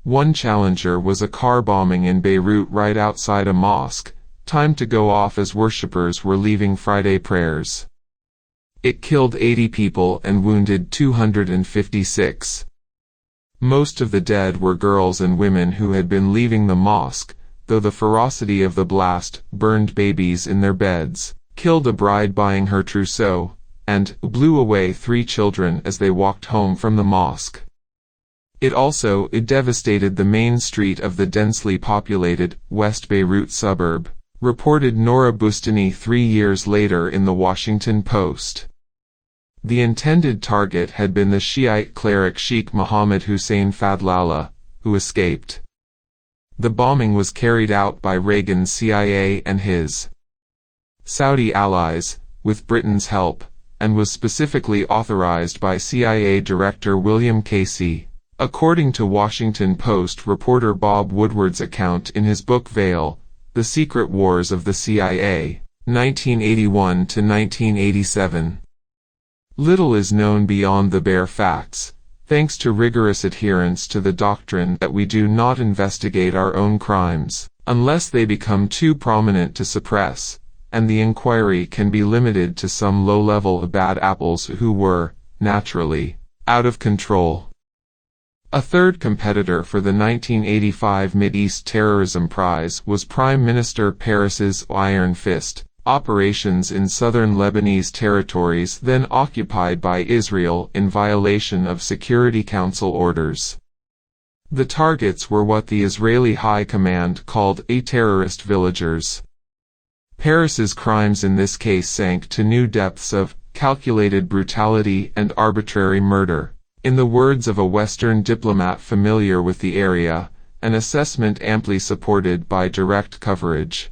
One challenger was a car bombing in Beirut right outside a mosque, timed to go off as worshippers were leaving Friday prayers. It killed 80 people and wounded 256. Most of the dead were girls and women who had been leaving the mosque, though the ferocity of the blast burned babies in their beds, killed a bride buying her trousseau, and blew away 3 children as they walked home from the mosque. It also devastated the main street of the densely populated West Beirut suburb, reported Nora Bustani 3 years later in the Washington Post. The intended target had been the Shiite cleric Sheikh Mohammed Hussein Fadlallah, who escaped. The bombing was carried out by Reagan's CIA and his Saudi allies, with Britain's help, and was specifically authorized by CIA Director William Casey, according to Washington Post reporter Bob Woodward's account in his book Veil, The Secret Wars of the CIA, 1981 to 1987. Little is known beyond the bare facts, thanks to rigorous adherence to the doctrine that we do not investigate our own crimes, unless they become too prominent to suppress, and the inquiry can be limited to some low-level bad apples who were, naturally, out of control. A third competitor for the 1985 Mideast Terrorism Prize was Prime Minister Peres's Iron Fist operations in southern Lebanese territories then occupied by Israel in violation of Security Council orders. The targets were what the Israeli High Command called terrorist villagers. Peres's crimes in this case sank to new depths of calculated brutality and arbitrary murder, in the words of a Western diplomat familiar with the area, an assessment amply supported by direct coverage.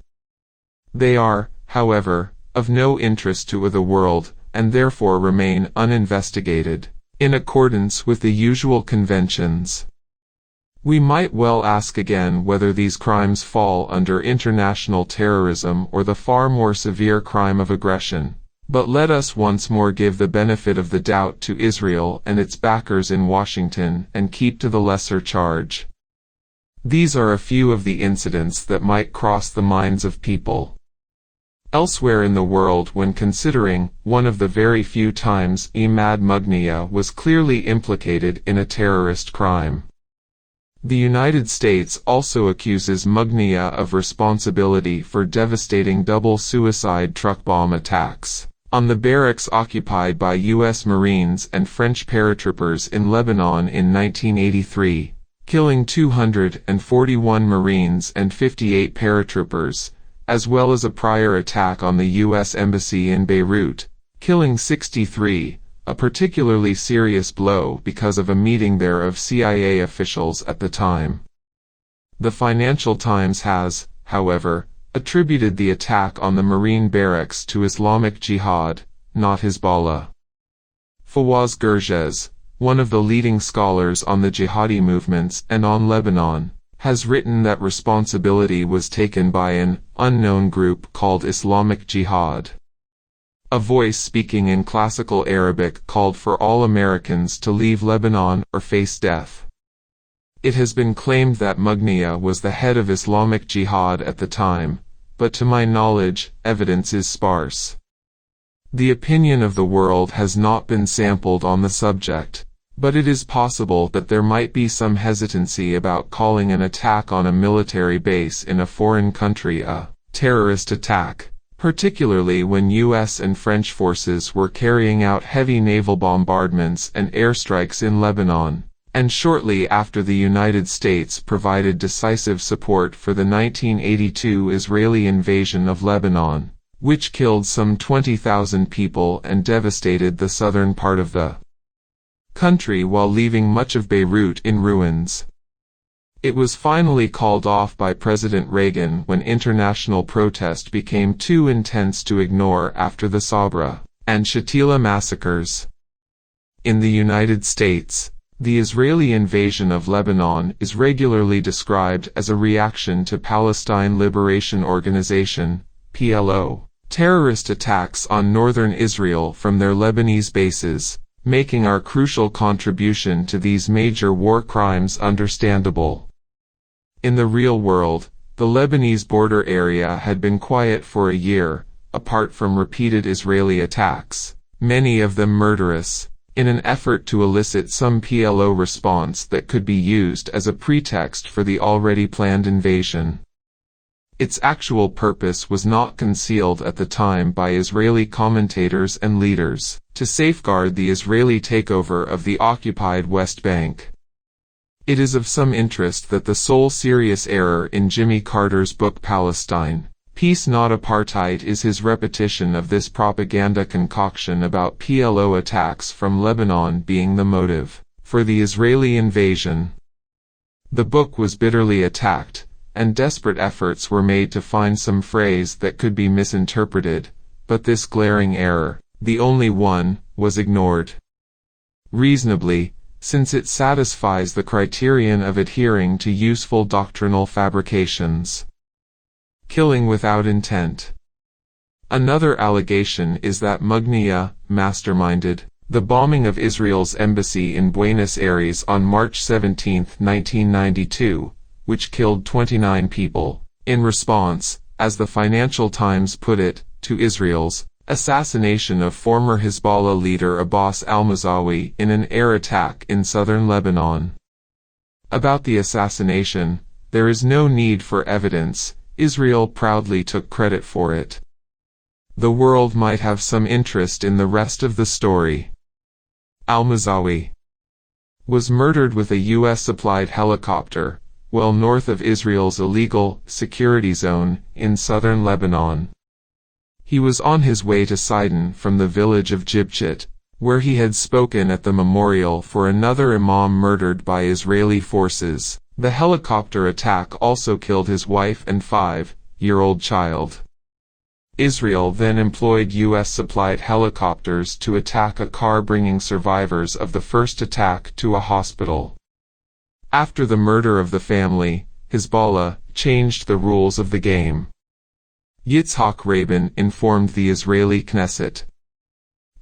They are, however, of no interest to the world, and therefore remain uninvestigated, in accordance with the usual conventions. We might well ask again whether these crimes fall under international terrorism or the far more severe crime of aggression, but let us once more give the benefit of the doubt to Israel and its backers in Washington and keep to the lesser charge. These are a few of the incidents that might cross the minds of people elsewhere in the world when considering one of the very few times Imad Mugniya was clearly implicated in a terrorist crime. The United States also accuses Mugniya of responsibility for devastating double suicide truck bomb attacks on the barracks occupied by U.S. Marines and French paratroopers in Lebanon in 1983, killing 241 Marines and 58 paratroopers, as well as a prior attack on the U.S. Embassy in Beirut, killing 63, a particularly serious blow because of a meeting there of CIA officials at the time. The Financial Times has, however, attributed the attack on the Marine barracks to Islamic Jihad, not Hezbollah. Fawaz Gerges, one of the leading scholars on the jihadi movements and on Lebanon, has written that responsibility was taken by an unknown group called Islamic Jihad. A voice speaking in classical Arabic called for all Americans to leave Lebanon or face death. It has been claimed that Mughniya was the head of Islamic Jihad at the time, but to my knowledge, evidence is sparse. The opinion of the world has not been sampled on the subject, but it is possible that there might be some hesitancy about calling an attack on a military base in a foreign country a terrorist attack, particularly when U.S. and French forces were carrying out heavy naval bombardments and airstrikes in Lebanon, and shortly after the United States provided decisive support for the 1982 Israeli invasion of Lebanon, which killed some 20,000 people and devastated the southern part of the country while leaving much of Beirut in ruins. It was finally called off by President Reagan when international protest became too intense to ignore after the Sabra and Shatila massacres. In the United States, the Israeli invasion of Lebanon is regularly described as a reaction to Palestine Liberation Organization (PLO) terrorist attacks on northern Israel from their Lebanese bases, making our crucial contribution to these major war crimes understandable. In the real world, the Lebanese border area had been quiet for a year, apart from repeated Israeli attacks, many of them murderous, in an effort to elicit some PLO response that could be used as a pretext for the already planned invasion. Its actual purpose was not concealed at the time by Israeli commentators and leaders, to safeguard the Israeli takeover of the occupied West Bank. It is of some interest that the sole serious error in Jimmy Carter's book Palestine, Peace Not Apartheid is his repetition of this propaganda concoction about PLO attacks from Lebanon being the motive for the Israeli invasion. The book was bitterly attacked, and desperate efforts were made to find some phrase that could be misinterpreted, but this glaring error, the only one, was ignored. Reasonably, since it satisfies the criterion of adhering to useful doctrinal fabrications. Killing without intent. Another allegation is that Mughniya masterminded the bombing of Israel's embassy in Buenos Aires on March 17, 1992, which killed 29 people, in response, as the Financial Times put it, to Israel's assassination of former Hezbollah leader Abbas al-Musawi in an air attack in southern Lebanon. About the assassination, there is no need for evidence. Israel proudly took credit for it. The world might have some interest in the rest of the story. Al-Musawi was murdered with a U.S.-supplied helicopter, well north of Israel's illegal security zone in southern Lebanon. He was on his way to Sidon from the village of Jibchit, where he had spoken at the memorial for another imam murdered by Israeli forces. The helicopter attack also killed his wife and 5-year-old child. Israel then employed U.S.-supplied helicopters to attack a car bringing survivors of the first attack to a hospital. After the murder of the family, Hezbollah changed the rules of the game. Yitzhak Rabin informed the Israeli Knesset.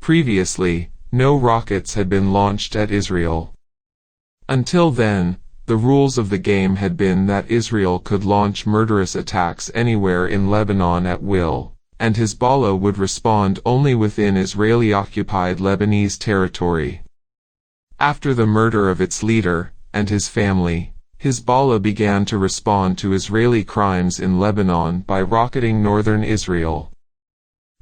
Previously, no rockets had been launched at Israel. Until then, the rules of the game had been that Israel could launch murderous attacks anywhere in Lebanon at will, and Hezbollah would respond only within Israeli-occupied Lebanese territory. After the murder of its leader, and his family, Hezbollah began to respond to Israeli crimes in Lebanon by rocketing northern Israel.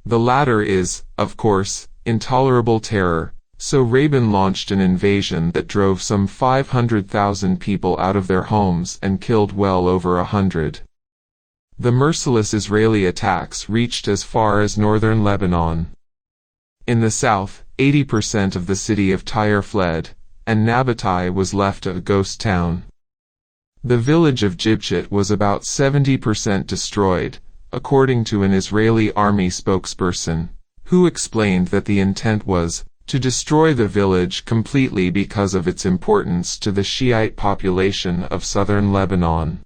The latter is, of course, intolerable terror, So Rabin launched an invasion that drove some 500,000 people out of their homes and killed well over 100. The merciless Israeli attacks reached as far as northern Lebanon. In the south, 80% of the city of Tyre fled, and Nabatai was left a ghost town. The village of Jibchit was about 70% destroyed, according to an Israeli army spokesperson, who explained that the intent was to destroy the village completely because of its importance to the Shiite population of southern Lebanon.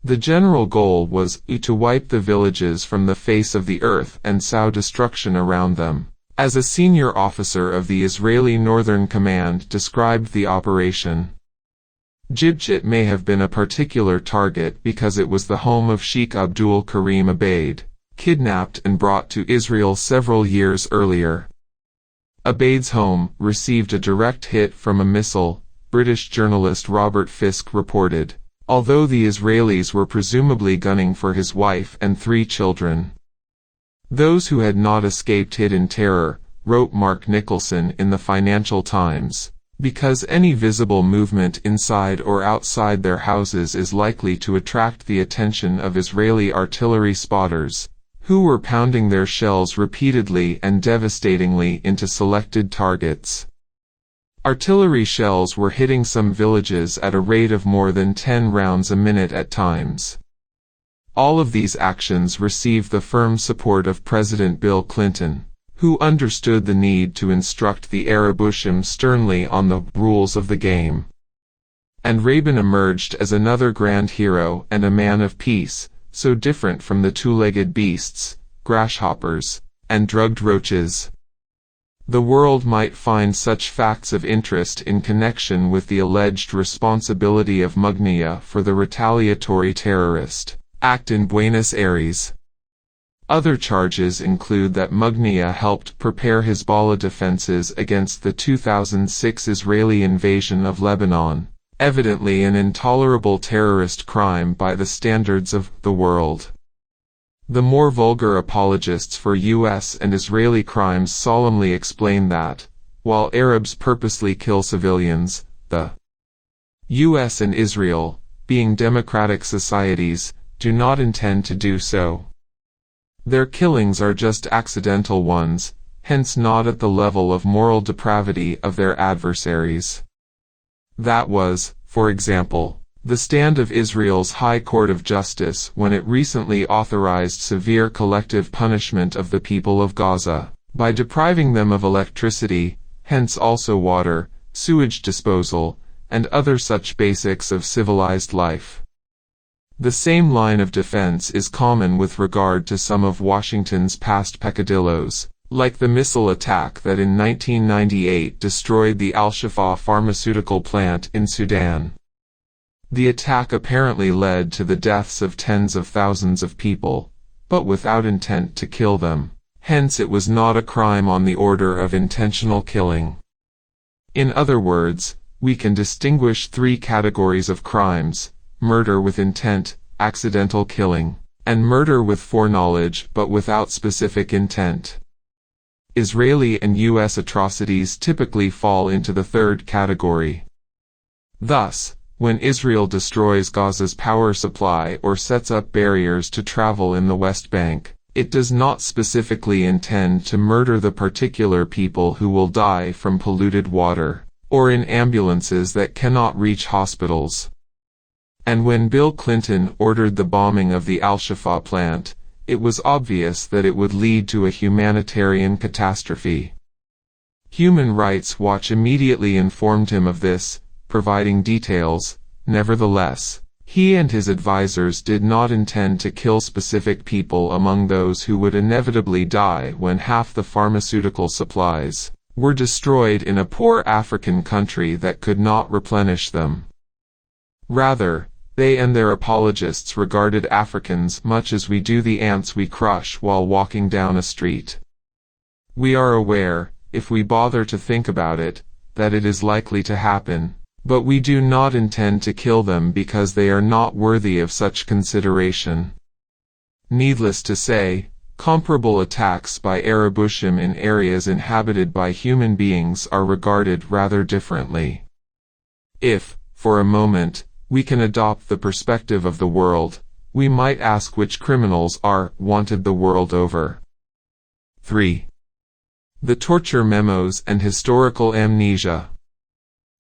The general goal was to wipe the villages from the face of the earth and sow destruction around them. As a senior officer of the Israeli Northern Command described the operation, Jibchit may have been a particular target because it was the home of Sheikh Abdul Karim Abaid, kidnapped and brought to Israel several years earlier. Abaid's home received a direct hit from a missile, British journalist Robert Fisk reported, although the Israelis were presumably gunning for his wife and 3 children. Those who had not escaped hid in terror, wrote Mark Nicholson in the Financial Times, because any visible movement inside or outside their houses is likely to attract the attention of Israeli artillery spotters, who were pounding their shells repeatedly and devastatingly into selected targets. Artillery shells were hitting some villages at a rate of more than 10 rounds a minute at times. All of these actions received the firm support of President Bill Clinton, who understood the need to instruct the Arabushim sternly on the rules of the game. And Rabin emerged as another grand hero and a man of peace, so different from the 2-legged beasts, grasshoppers, and drugged roaches. The world might find such facts of interest in connection with the alleged responsibility of Mugniya for the retaliatory terrorist act in Buenos Aires. Other charges include that Mugniya helped prepare Hezbollah defenses against the 2006 Israeli invasion of Lebanon, evidently an intolerable terrorist crime by the standards of the world. The more vulgar apologists for U.S. and Israeli crimes solemnly explain that, while Arabs purposely kill civilians, the U.S. and Israel, being democratic societies, do not intend to do so. Their killings are just accidental ones, hence not at the level of moral depravity of their adversaries. That was, for example, the stand of Israel's High Court of Justice when it recently authorized severe collective punishment of the people of Gaza, by depriving them of electricity, hence also water, sewage disposal, and other such basics of civilized life. The same line of defense is common with regard to some of Washington's past peccadillos, like the missile attack that in 1998 destroyed the Al-Shifa pharmaceutical plant in Sudan. The attack apparently led to the deaths of tens of thousands of people, but without intent to kill them, hence it was not a crime on the order of intentional killing. In other words, we can distinguish 3 categories of crimes: murder with intent, accidental killing, and murder with foreknowledge but without specific intent. Israeli and U.S. atrocities typically fall into the 3rd category. Thus, when Israel destroys Gaza's power supply or sets up barriers to travel in the West Bank, it does not specifically intend to murder the particular people who will die from polluted water, or in ambulances that cannot reach hospitals. And when Bill Clinton ordered the bombing of the Al-Shifa plant, it was obvious that it would lead to a humanitarian catastrophe. Human Rights Watch immediately informed him of this, providing details. Nevertheless, he and his advisors did not intend to kill specific people among those who would inevitably die when half the pharmaceutical supplies were destroyed in a poor African country that could not replenish them. Rather, they and their apologists regarded Africans much as we do the ants we crush while walking down a street. We are aware, if we bother to think about it, that it is likely to happen, but we do not intend to kill them because they are not worthy of such consideration. Needless to say, comparable attacks by Arabushim in areas inhabited by human beings are regarded rather differently. If, for a moment, we can adopt the perspective of the world, we might ask which criminals are wanted the world over. 3. The torture memos and historical amnesia.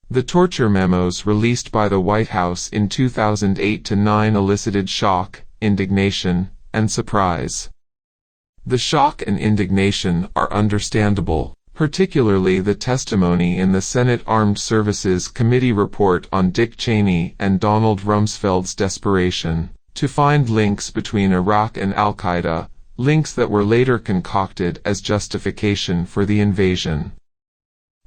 The torture memos released by the White House in 2008-9 elicited shock, indignation, and surprise. The shock and indignation are understandable, particularly the testimony in the Senate Armed Services Committee report on Dick Cheney and Donald Rumsfeld's desperation to find links between Iraq and al-Qaeda, links that were later concocted as justification for the invasion.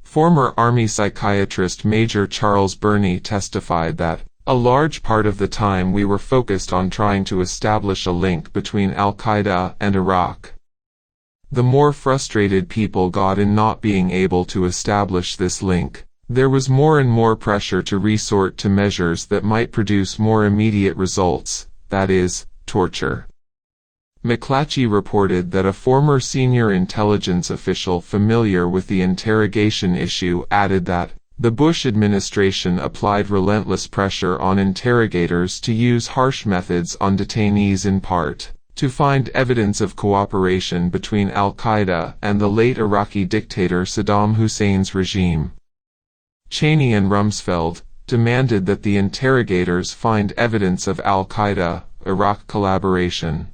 Former Army psychiatrist Major Charles Burney testified that, "A large part of the time we were focused on trying to establish a link between al-Qaeda and Iraq. The more frustrated people got in not being able to establish this link, there was more and more pressure to resort to measures that might produce more immediate results, that is, torture." McClatchy reported that a former senior intelligence official familiar with the interrogation issue added that, "The Bush administration applied relentless pressure on interrogators to use harsh methods on detainees in part to find evidence of cooperation between al-Qaeda and the late Iraqi dictator Saddam Hussein's regime." Cheney and Rumsfeld demanded that the interrogators find evidence of al-Qaeda-Iraq collaboration.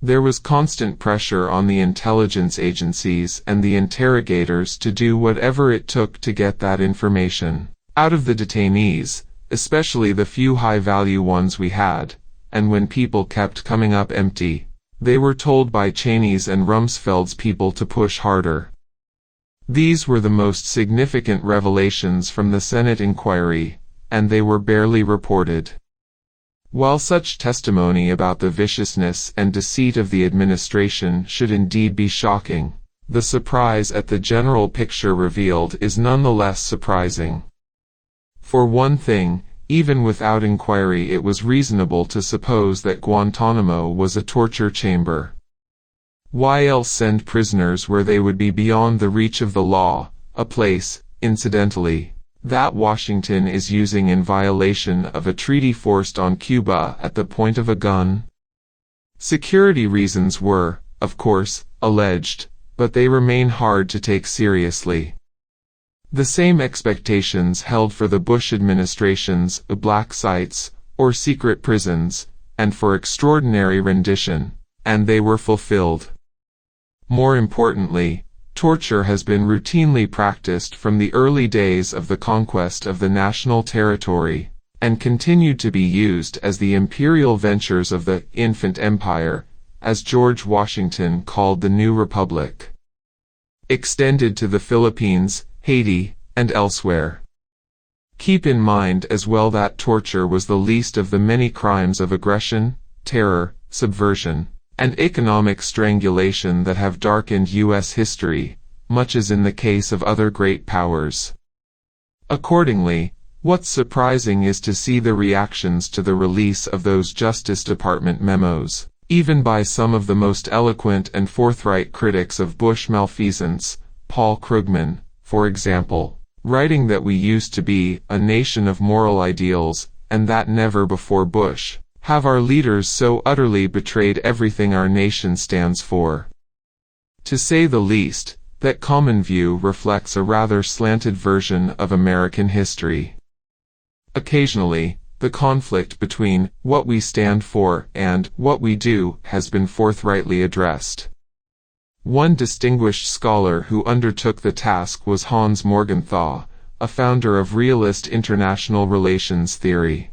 There was constant pressure on the intelligence agencies and the interrogators to do whatever it took to get that information out of the detainees, especially the few high-value ones we had, and when people kept coming up empty, they were told by Cheney's and Rumsfeld's people to push harder. These were the most significant revelations from the Senate inquiry, and they were barely reported. While such testimony about the viciousness and deceit of the administration should indeed be shocking, the surprise at the general picture revealed is nonetheless surprising. For one thing, even without inquiry it was reasonable to suppose that Guantanamo was a torture chamber. Why else send prisoners where they would be beyond the reach of the law, a place, incidentally, that Washington is using in violation of a treaty forced on Cuba at the point of a gun? Security reasons were, of course, alleged, but they remain hard to take seriously. The same expectations held for the Bush administration's black sites, or secret prisons, and for extraordinary rendition, and they were fulfilled. More importantly, torture has been routinely practiced from the early days of the conquest of the national territory, and continued to be used as the imperial ventures of the infant empire, as George Washington called the new republic, extended to the Philippines, Haiti, and elsewhere. Keep in mind as well that torture was the least of the many crimes of aggression, terror, subversion, and economic strangulation that have darkened U.S. history, much as in the case of other great powers. Accordingly, what's surprising is to see the reactions to the release of those Justice Department memos, even by some of the most eloquent and forthright critics of Bush malfeasance, Paul Krugman, for example, writing that we used to be a nation of moral ideals, and that never before Bush have our leaders so utterly betrayed everything our nation stands for. To say the least, that common view reflects a rather slanted version of American history. Occasionally, the conflict between what we stand for and what we do has been forthrightly addressed. One distinguished scholar who undertook the task was Hans Morgenthau, a founder of realist international relations theory.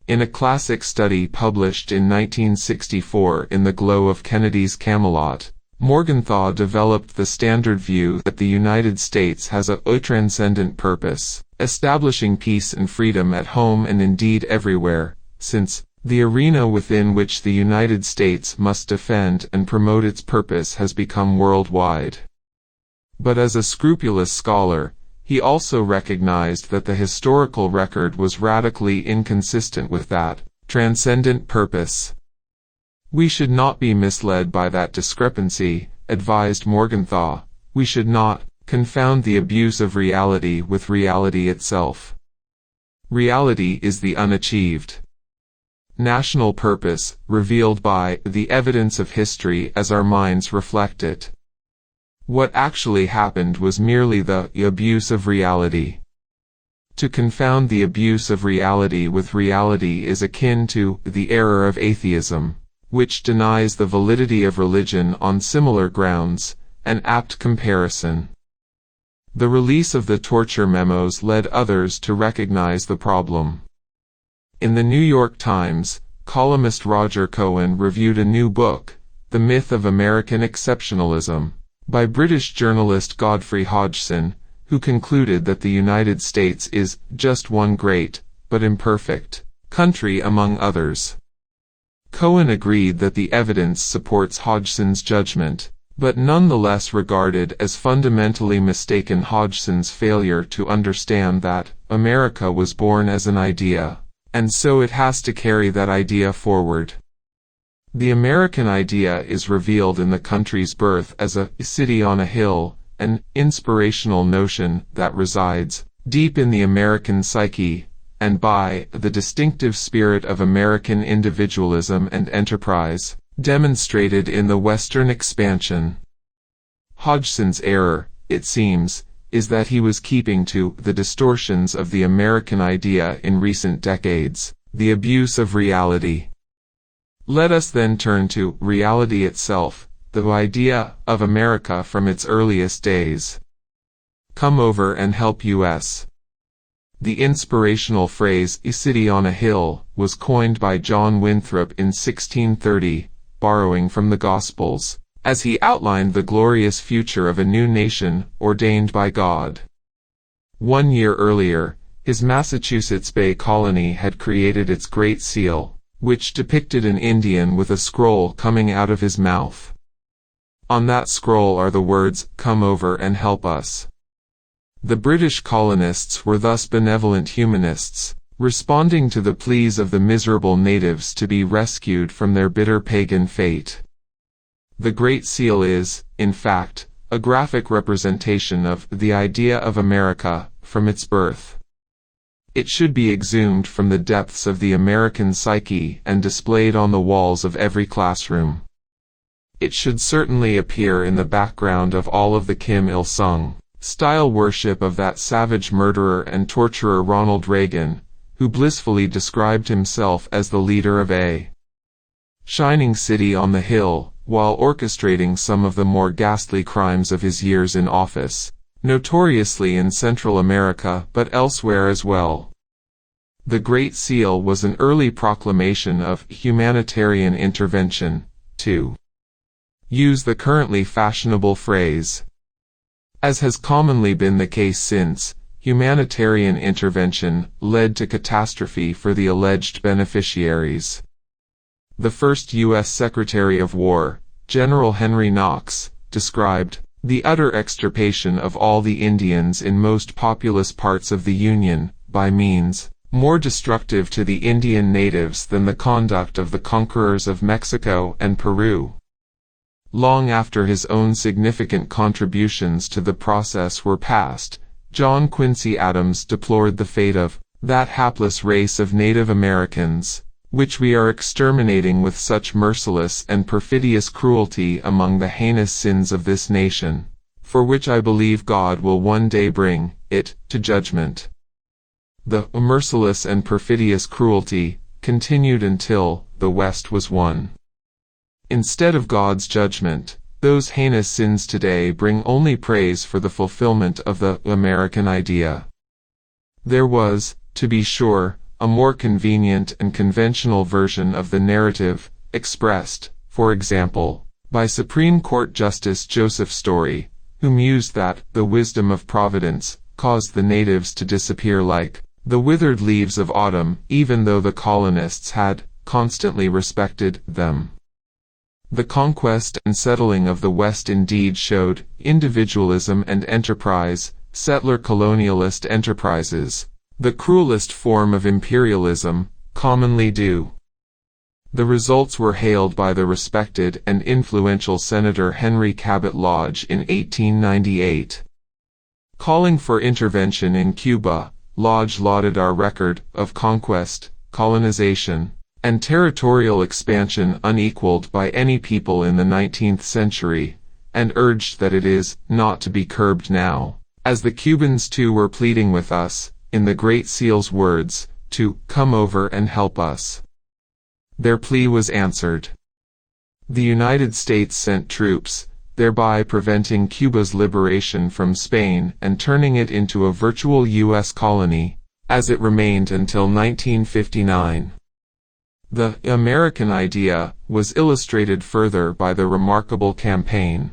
In a classic study published in 1964 in the glow of Kennedy's Camelot, Morgenthau developed the standard view that the United States has a transcendent purpose, establishing peace and freedom at home and indeed everywhere, since the arena within which the United States must defend and promote its purpose has become worldwide. But as a scrupulous scholar, he also recognized that the historical record was radically inconsistent with that transcendent purpose. We should not be misled by that discrepancy, advised Morgenthau. We should not confound the abuse of reality with reality itself. Reality is the unachieved national purpose, revealed by the evidence of history as our minds reflect it. What actually happened was merely the abuse of reality. To confound the abuse of reality with reality is akin to the error of atheism, which denies the validity of religion on similar grounds, an apt comparison. The release of the torture memos led others to recognize the problem. In the New York Times, columnist Roger Cohen reviewed a new book, The Myth of American Exceptionalism, by British journalist Godfrey Hodgson, who concluded that the United States is just one great, but imperfect, country among others. Cohen agreed that the evidence supports Hodgson's judgment, but nonetheless regarded as fundamentally mistaken Hodgson's failure to understand that America was born as an idea, and so it has to carry that idea forward. The American idea is revealed in the country's birth as a city on a hill, an inspirational notion that resides deep in the American psyche, and by the distinctive spirit of American individualism and enterprise, demonstrated in the Western expansion. Hodgson's error, it seems, is that he was keeping to the distortions of the American idea in recent decades, the abuse of reality. Let us then turn to reality itself, the idea of America from its earliest days. Come over and help us. The inspirational phrase, "a city on a hill," was coined by John Winthrop in 1630, borrowing from the Gospels, as he outlined the glorious future of a new nation, ordained by God. 1 year earlier, his Massachusetts Bay Colony had created its Great Seal, which depicted an Indian with a scroll coming out of his mouth. On that scroll are the words, "Come over and help us." The British colonists were thus benevolent humanists, responding to the pleas of the miserable natives to be rescued from their bitter pagan fate. The Great Seal is, in fact, a graphic representation of the idea of America from its birth. It should be exhumed from the depths of the American psyche and displayed on the walls of every classroom. It should certainly appear in the background of all of the Kim Il-sung style worship of that savage murderer and torturer Ronald Reagan, who blissfully described himself as the leader of a shining city on the hill, while orchestrating some of the more ghastly crimes of his years in office, notoriously in Central America but elsewhere as well. The Great Seal was an early proclamation of humanitarian intervention, to use the currently fashionable phrase. As has commonly been the case since, humanitarian intervention led to catastrophe for the alleged beneficiaries. The first U.S. Secretary of War, General Henry Knox, described the utter extirpation of all the Indians in most populous parts of the Union, by means more destructive to the Indian natives than the conduct of the conquerors of Mexico and Peru. Long after his own significant contributions to the process were past, John Quincy Adams deplored the fate of that hapless race of Native Americans, which we are exterminating with such merciless and perfidious cruelty among the heinous sins of this nation, for which I believe God will one day bring it to judgment. The merciless and perfidious cruelty continued until the West was won. Instead of God's judgment, those heinous sins today bring only praise for the fulfillment of the American idea. There was, to be sure, a more convenient and conventional version of the narrative, expressed, for example, by Supreme Court Justice Joseph Story, who mused that the wisdom of Providence caused the natives to disappear like the withered leaves of autumn, even though the colonists had constantly respected them. The conquest and settling of the West indeed showed individualism and enterprise, settler colonialist enterprises, the cruelest form of imperialism, commonly do. The results were hailed by the respected and influential Senator Henry Cabot Lodge in 1898. Calling for intervention in Cuba, Lodge lauded our record of conquest, colonization, and territorial expansion unequaled by any people in the 19th century, and urged that it is not to be curbed now, as the Cubans too were pleading with us, in the Great Seal's words, to come over and help us. Their plea was answered. The United States sent troops, thereby preventing Cuba's liberation from Spain and turning it into a virtual U.S. colony, as it remained until 1959. The American idea was illustrated further by the remarkable campaign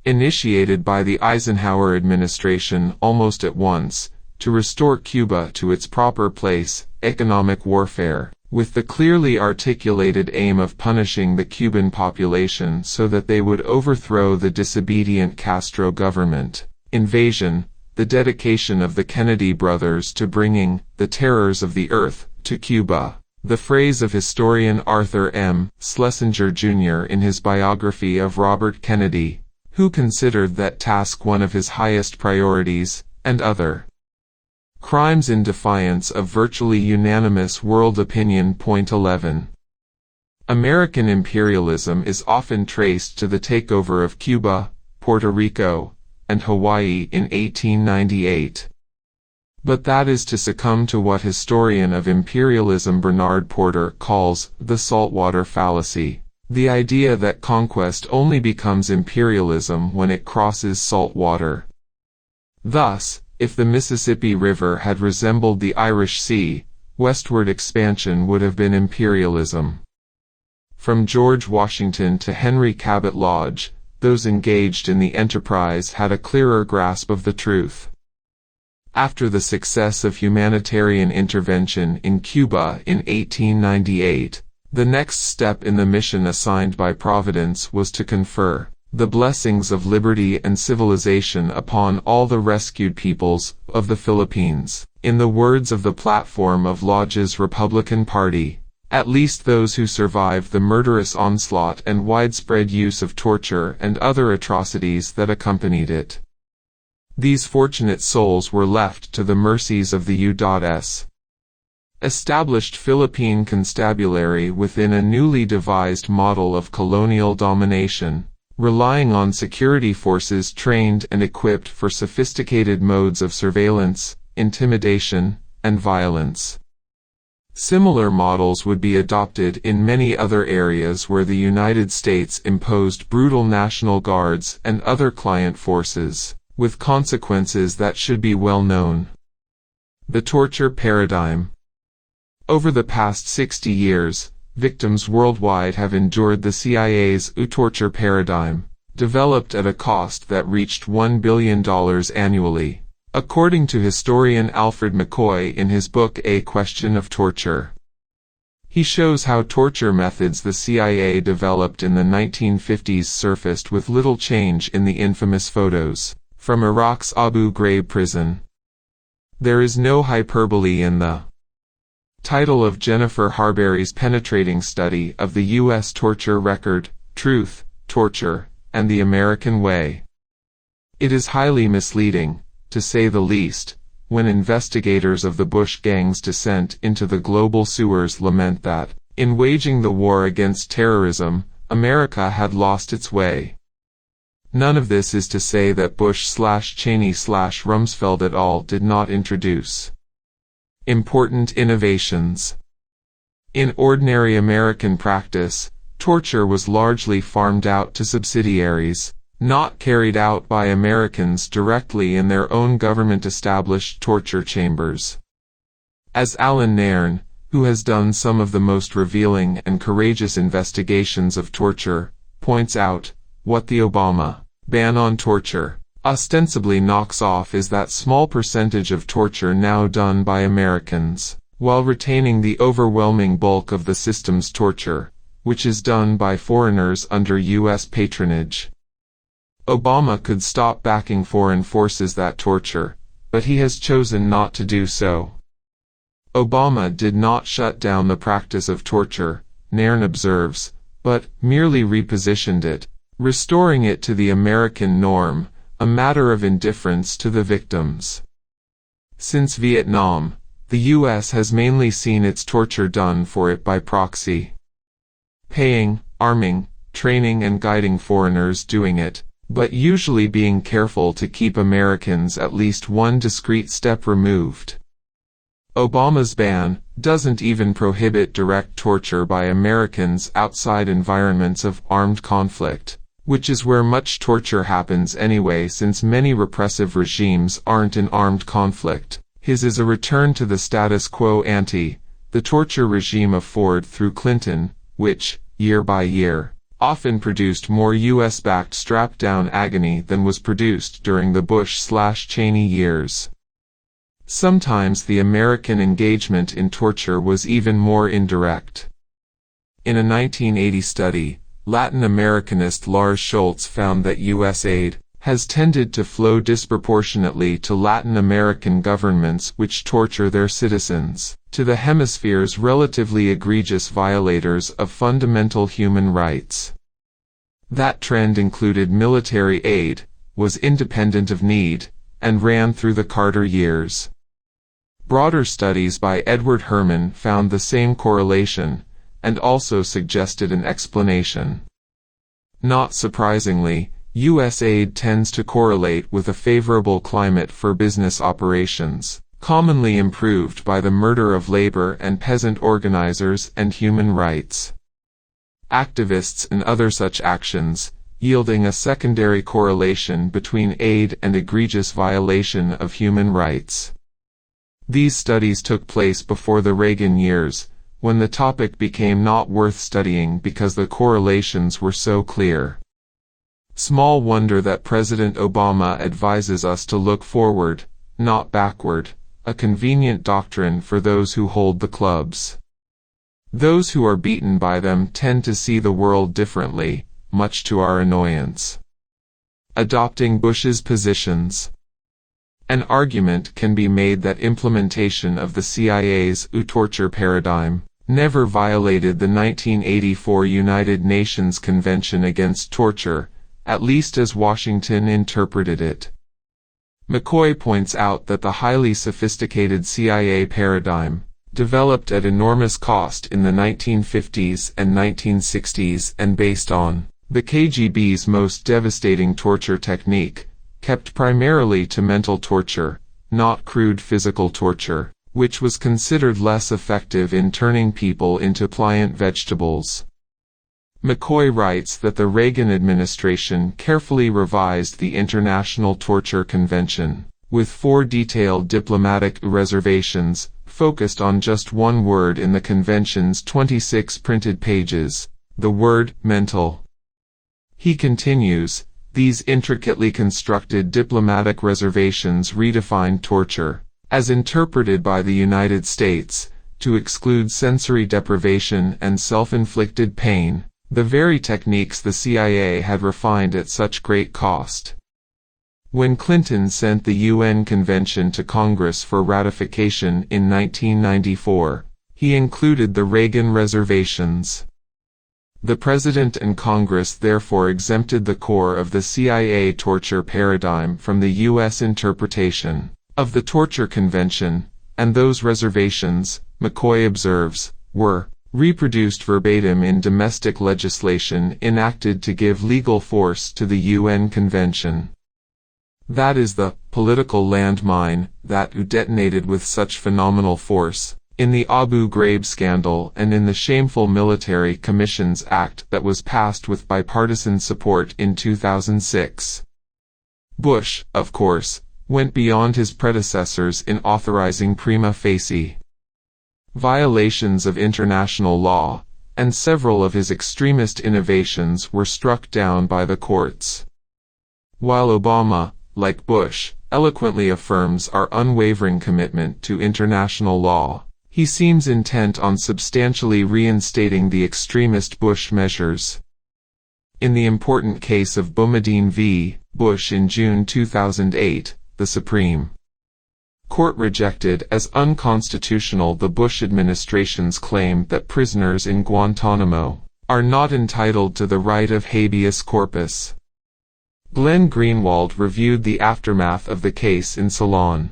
initiated by the Eisenhower administration almost at once to restore Cuba to its proper place, economic warfare, with the clearly articulated aim of punishing the Cuban population so that they would overthrow the disobedient Castro government. Invasion, the dedication of the Kennedy brothers to bringing the terrors of the earth to Cuba. The phrase of historian Arthur M. Schlesinger Jr. in his biography of Robert Kennedy, who considered that task one of his highest priorities, and other crimes in defiance of virtually unanimous world opinion. 11. American imperialism is often traced to the takeover of Cuba, Puerto Rico, and Hawaii in 1898. But that is to succumb to what historian of imperialism Bernard Porter calls the saltwater fallacy, the idea that conquest only becomes imperialism when it crosses salt water. Thus, if the Mississippi River had resembled the Irish Sea, westward expansion would have been imperialism. From George Washington to Henry Cabot Lodge, those engaged in the enterprise had a clearer grasp of the truth. After the success of humanitarian intervention in Cuba in 1898, the next step in the mission assigned by Providence was to confer the blessings of liberty and civilization upon all the rescued peoples of the Philippines. In the words of the platform of Lodge's Republican Party, at least those who survived the murderous onslaught and widespread use of torture and other atrocities that accompanied it. These fortunate souls were left to the mercies of the U.S. established Philippine constabulary within a newly devised model of colonial domination, relying on security forces trained and equipped for sophisticated modes of surveillance, intimidation, and violence. Similar models would be adopted in many other areas where the United States imposed brutal National Guards and other client forces, with consequences that should be well known. The torture paradigm. Over the past 60 years, victims worldwide have endured the CIA's torture paradigm, developed at a cost that reached $1 billion annually, according to historian Alfred McCoy in his book A Question of Torture. He shows how torture methods the CIA developed in the 1950s surfaced with little change in the infamous photos from Iraq's Abu Ghraib prison. There is no hyperbole in the title of Jennifer Harberry's penetrating study of the U.S. torture record, Truth, Torture, and the American Way. It is highly misleading, to say the least, when investigators of the Bush gang's descent into the global sewers lament that, in waging the war against terrorism, America had lost its way. None of this is to say that Bush/Cheney/Rumsfeld et al. Did not introduce important innovations. In ordinary American practice, torture was largely farmed out to subsidiaries, not carried out by Americans directly in their own government-established torture chambers. As Alan Nairn, who has done some of the most revealing and courageous investigations of torture, points out, what the Obama ban on torture ostensibly knocks off is that small percentage of torture now done by Americans, while retaining the overwhelming bulk of the system's torture, which is done by foreigners under U.S. patronage. Obama could stop backing foreign forces that torture, but he has chosen not to do so. Obama did not shut down the practice of torture, Nairn observes, but merely repositioned it, restoring it to the American norm, a matter of indifference to the victims. Since Vietnam, the U.S. has mainly seen its torture done for it by proxy. Paying, arming, training and guiding foreigners doing it, but usually being careful to keep Americans at least one discrete step removed. Obama's ban doesn't even prohibit direct torture by Americans outside environments of armed conflict, which is where much torture happens anyway since many repressive regimes aren't in armed conflict. His is a return to the status quo ante, the torture regime of Ford through Clinton, which, year by year, often produced more US-backed strap-down agony than was produced during the Bush/Cheney years. Sometimes the American engagement in torture was even more indirect. In a 1980 study, Latin Americanist Lars Schultz found that U.S. aid has tended to flow disproportionately to Latin American governments which torture their citizens, to the hemisphere's relatively egregious violators of fundamental human rights. That trend included military aid, was independent of need, and ran through the Carter years. Broader studies by Edward Herman found the same correlation, and also suggested an explanation. Not surprisingly, U.S. aid tends to correlate with a favorable climate for business operations, commonly improved by the murder of labor and peasant organizers and human rights activists and other such actions, yielding a secondary correlation between aid and egregious violation of human rights. These studies took place before the Reagan years, when the topic became not worth studying because the correlations were so clear. Small wonder that President Obama advises us to look forward, not backward, a convenient doctrine for those who hold the clubs. Those who are beaten by them tend to see the world differently, much to our annoyance. Adopting Bush's positions. An argument can be made that implementation of the CIA's torture paradigm never violated the 1984 United Nations Convention Against Torture, at least as Washington interpreted it. McCoy points out that the highly sophisticated CIA paradigm, developed at enormous cost in the 1950s and 1960s and based on the KGB's most devastating torture technique, kept primarily to mental torture, not crude physical torture, which was considered less effective in turning people into pliant vegetables. McCoy writes that the Reagan administration carefully revised the International Torture Convention, with 4 detailed diplomatic reservations, focused on just one word in the convention's 26 printed pages, the word mental. He continues, these intricately constructed diplomatic reservations redefined torture, as interpreted by the United States, to exclude sensory deprivation and self-inflicted pain, the very techniques the CIA had refined at such great cost. When Clinton sent the UN Convention to Congress for ratification in 1994, he included the Reagan reservations. The President and Congress therefore exempted the core of the CIA torture paradigm from the U.S. interpretation of the Torture Convention, and those reservations, McCoy observes, were reproduced verbatim in domestic legislation enacted to give legal force to the UN Convention. That is the political landmine that detonated with such phenomenal force in the Abu Ghraib scandal and in the shameful Military Commissions Act that was passed with bipartisan support in 2006. Bush, of course, went beyond his predecessors in authorizing prima facie violations of international law, and several of his extremist innovations were struck down by the courts. While Obama, like Bush, eloquently affirms our unwavering commitment to international law, he seems intent on substantially reinstating the extremist Bush measures. In the important case of Boumediene v. Bush in June 2008, the Supreme Court rejected as unconstitutional the Bush administration's claim that prisoners in Guantanamo are not entitled to the right of habeas corpus. Glenn Greenwald reviewed the aftermath of the case in Ceylon.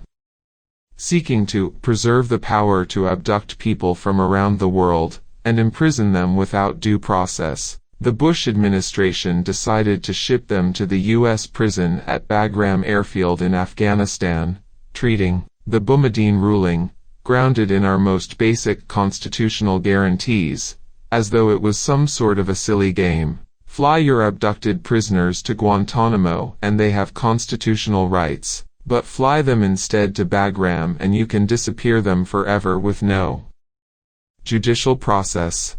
Seeking to preserve the power to abduct people from around the world and imprison them without due process, the Bush administration decided to ship them to the U.S. prison at Bagram Airfield in Afghanistan, treating the Boumediene ruling, grounded in our most basic constitutional guarantees, as though it was some sort of a silly game. Fly your abducted prisoners to Guantanamo and they have constitutional rights, but fly them instead to Bagram and you can disappear them forever with no judicial process.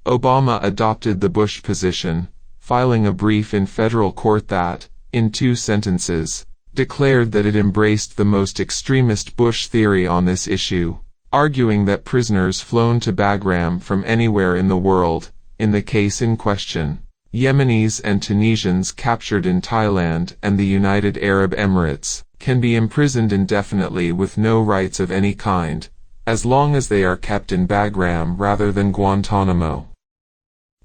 Obama adopted the Bush position, filing a brief in federal court that, in 2 sentences, declared that it embraced the most extremist Bush theory on this issue, arguing that prisoners flown to Bagram from anywhere in the world, in the case in question, Yemenis and Tunisians captured in Thailand and the United Arab Emirates, can be imprisoned indefinitely with no rights of any kind, as long as they are kept in Bagram rather than Guantanamo.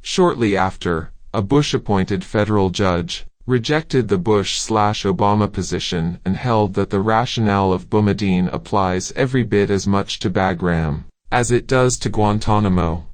Shortly after, a Bush-appointed federal judge rejected the Bush/Obama position and held that the rationale of Boumediene applies every bit as much to Bagram as it does to Guantanamo.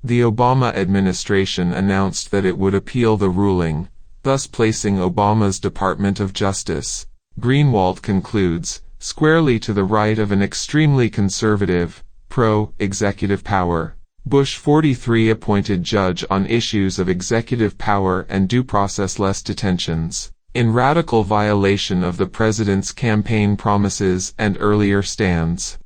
The Obama administration announced that it would appeal the ruling, thus placing Obama's Department of Justice, Greenwald concludes, squarely to the right of an extremely conservative, pro-executive power, Bush 43 appointed judge on issues of executive power and due process-less detentions, in radical violation of the president's campaign promises and earlier stands.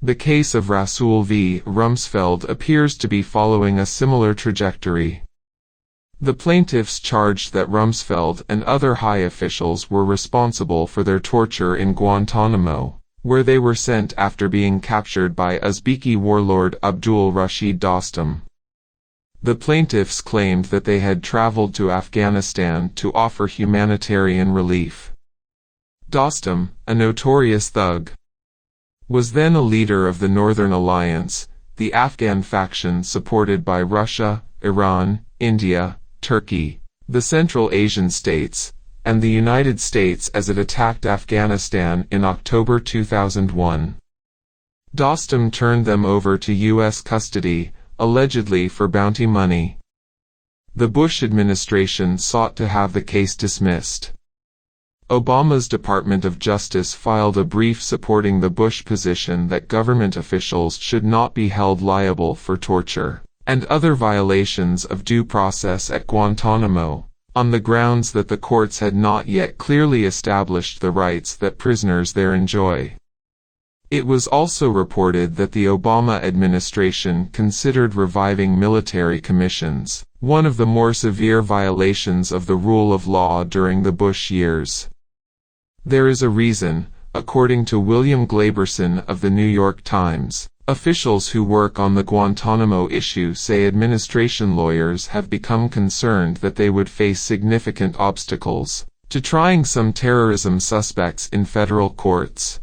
The case of Rasool v. Rumsfeld appears to be following a similar trajectory. The plaintiffs charged that Rumsfeld and other high officials were responsible for their torture in Guantanamo, where they were sent after being captured by Uzbeki warlord Abdul Rashid Dostum. The plaintiffs claimed that they had traveled to Afghanistan to offer humanitarian relief. Dostum, a notorious thug, was then a leader of the Northern Alliance, the Afghan faction supported by Russia, Iran, India, Turkey, the Central Asian states, and the United States as it attacked Afghanistan in October 2001. Dostum turned them over to U.S. custody, allegedly for bounty money. The Bush administration sought to have the case dismissed. Obama's Department of Justice filed a brief supporting the Bush position that government officials should not be held liable for torture and other violations of due process at Guantanamo, on the grounds that the courts had not yet clearly established the rights that prisoners there enjoy. It was also reported that the Obama administration considered reviving military commissions, one of the more severe violations of the rule of law during the Bush years. There is a reason, according to William Glaberson of the New York Times, officials who work on the Guantanamo issue say administration lawyers have become concerned that they would face significant obstacles to trying some terrorism suspects in federal courts.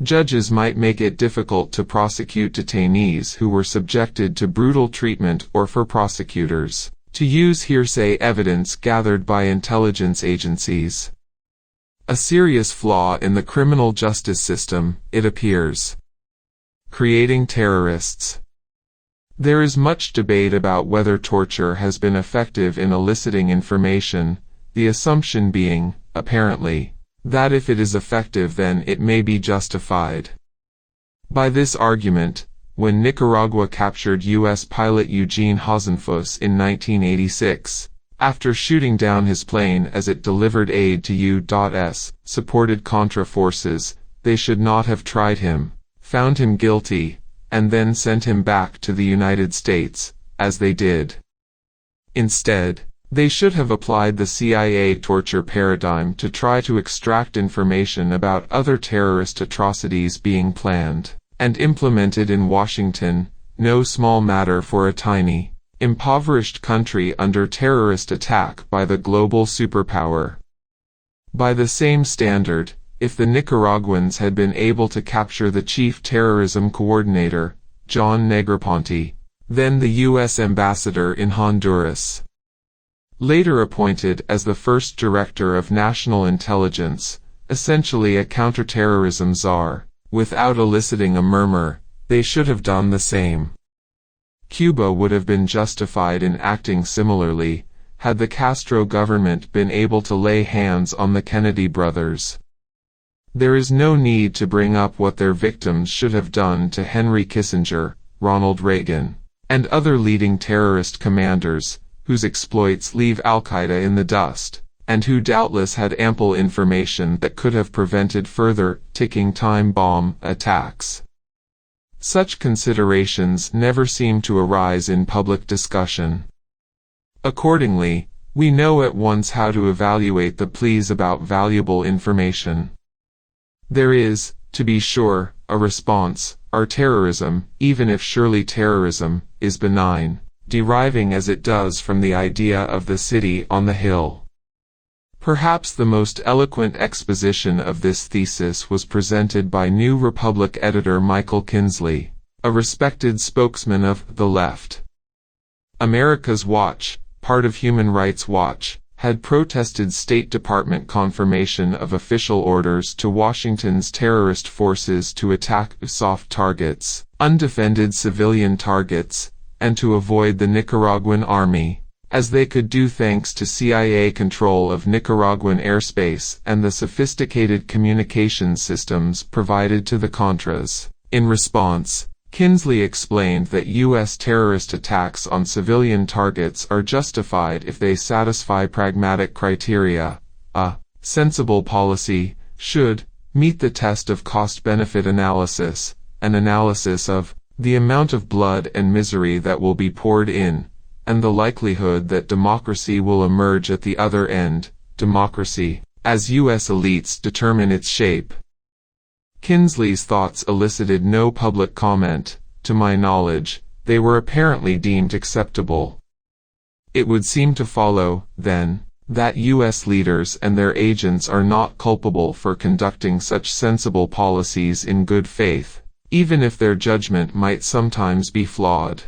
Judges might make it difficult to prosecute detainees who were subjected to brutal treatment, or for prosecutors to use hearsay evidence gathered by intelligence agencies. A serious flaw in the criminal justice system, it appears. Creating terrorists. There is much debate about whether torture has been effective in eliciting information, the assumption being, apparently, that if it is effective then it may be justified. By this argument, when Nicaragua captured U.S. pilot Eugene Hasenfuss in 1986, after shooting down his plane as it delivered aid to U.S. supported Contra forces, they should not have tried him, found him guilty, and then sent him back to the United States, as they did. Instead, they should have applied the CIA torture paradigm to try to extract information about other terrorist atrocities being planned and implemented in Washington, no small matter for a tiny, impoverished country under terrorist attack by the global superpower. By the same standard, if the Nicaraguans had been able to capture the chief terrorism coordinator, John Negroponte, then the U.S. ambassador in Honduras. Later appointed as the first director of national intelligence, essentially a counterterrorism czar, without eliciting a murmur, they should have done the same. Cuba would have been justified in acting similarly, had the Castro government been able to lay hands on the Kennedy brothers. There is no need to bring up what their victims should have done to Henry Kissinger, Ronald Reagan, and other leading terrorist commanders, whose exploits leave Al-Qaeda in the dust, and who doubtless had ample information that could have prevented further ticking time bomb attacks. Such considerations never seem to arise in public discussion. Accordingly, we know at once how to evaluate the pleas about valuable information. There is, to be sure, a response, our terrorism, even if surely terrorism, is benign, deriving as it does from the idea of the city on the hill. Perhaps the most eloquent exposition of this thesis was presented by New Republic editor Michael Kinsley, a respected spokesman of the left. America's Watch, part of Human Rights Watch, had protested State Department confirmation of official orders to Washington's terrorist forces to attack soft targets, undefended civilian targets, and to avoid the Nicaraguan army, as they could do thanks to CIA control of Nicaraguan airspace and the sophisticated communications systems provided to the Contras. In response, Kinsley explained that U.S. terrorist attacks on civilian targets are justified if they satisfy pragmatic criteria. A sensible policy should meet the test of cost-benefit analysis, an analysis of the amount of blood and misery that will be poured in, and the likelihood that democracy will emerge at the other end, democracy, as U.S. elites determine its shape. Kinsley's thoughts elicited no public comment. To my knowledge, they were apparently deemed acceptable. It would seem to follow, then, that U.S. leaders and their agents are not culpable for conducting such sensible policies in good faith, even if their judgment might sometimes be flawed.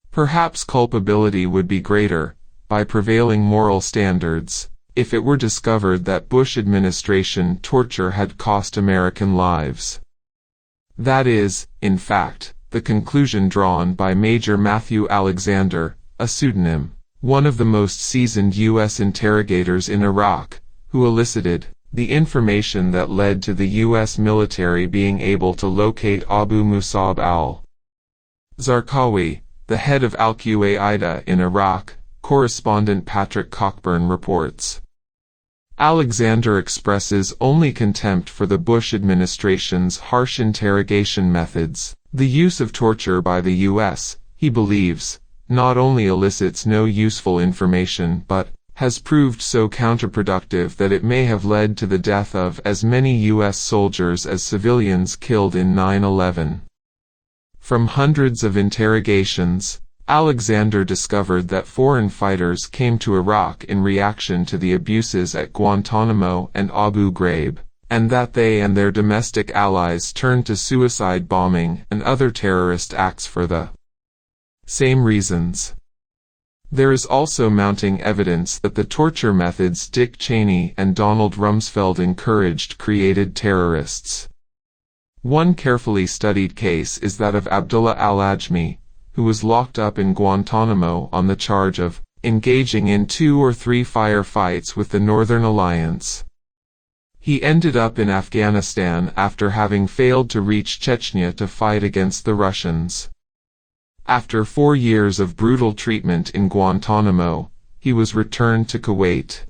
Perhaps culpability would be greater, by prevailing moral standards, if it were discovered that Bush administration torture had cost American lives. That is, in fact, the conclusion drawn by Major Matthew Alexander, a pseudonym, one of the most seasoned U.S. interrogators in Iraq, who elicited the information that led to the U.S. military being able to locate Abu Musab al-Zarqawi, the head of al-Qaeda in Iraq, correspondent Patrick Cockburn reports. Alexander expresses only contempt for the Bush administration's harsh interrogation methods. The use of torture by the U.S., he believes, not only elicits no useful information but has proved so counterproductive that it may have led to the death of as many U.S. soldiers as civilians killed in 9/11. From hundreds of interrogations, Alexander discovered that foreign fighters came to Iraq in reaction to the abuses at Guantanamo and Abu Ghraib, and that they and their domestic allies turned to suicide bombing and other terrorist acts for the same reasons. There is also mounting evidence that the torture methods Dick Cheney and Donald Rumsfeld encouraged created terrorists. One carefully studied case is that of Abdullah al-Ajmi, who was locked up in Guantanamo on the charge of engaging in 2 or 3 firefights with the Northern Alliance. He ended up in Afghanistan after having failed to reach Chechnya to fight against the Russians. After 4 years of brutal treatment in Guantanamo, he was returned to Kuwait.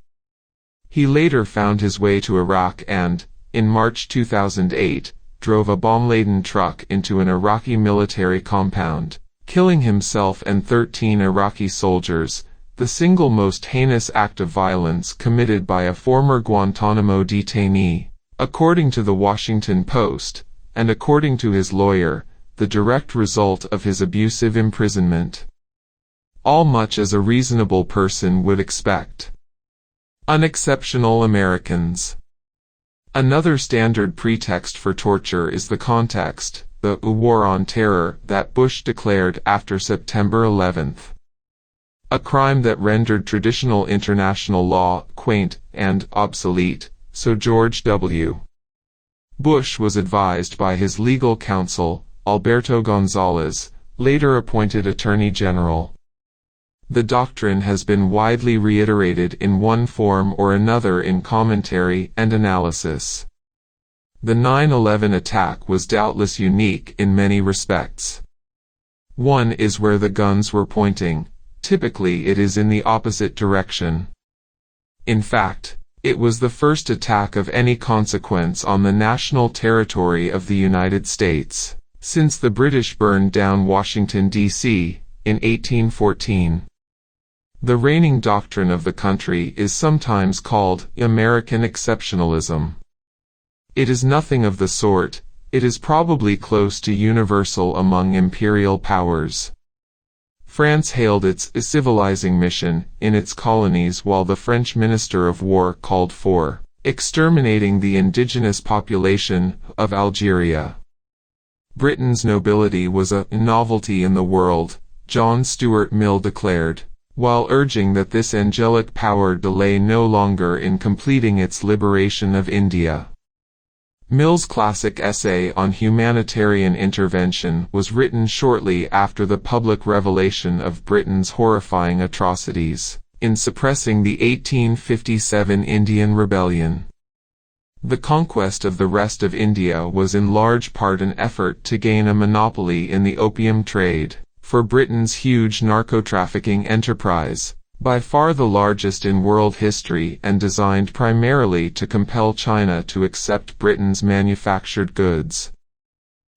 He later found his way to Iraq and, in March 2008, drove a bomb-laden truck into an Iraqi military compound, killing himself and 13 Iraqi soldiers, the single most heinous act of violence committed by a former Guantanamo detainee, according to the Washington Post, and according to his lawyer, the direct result of his abusive imprisonment. All much as a reasonable person would expect. Unexceptional Americans. Another standard pretext for torture is the context, the war on terror that Bush declared after September 11. A crime that rendered traditional international law quaint and obsolete, so George W. Bush was advised by his legal counsel, Alberto Gonzales, later appointed Attorney General. The doctrine has been widely reiterated in one form or another in commentary and analysis. The 9/11 attack was doubtless unique in many respects. One is where the guns were pointing. Typically it is in the opposite direction. In fact, it was the first attack of any consequence on the national territory of the United States, since the British burned down Washington, D.C., in 1814. The reigning doctrine of the country is sometimes called American exceptionalism. It is nothing of the sort. It is probably close to universal among imperial powers. France hailed its civilizing mission in its colonies, while the French Minister of War called for exterminating the indigenous population of Algeria. Britain's nobility was a novelty in the world, John Stuart Mill declared, while urging that this angelic power delay no longer in completing its liberation of India. Mill's classic essay on humanitarian intervention was written shortly after the public revelation of Britain's horrifying atrocities in suppressing the 1857 Indian Rebellion. The conquest of the rest of India was in large part an effort to gain a monopoly in the opium trade, for Britain's huge narco-trafficking enterprise, by far the largest in world history and designed primarily to compel China to accept Britain's manufactured goods.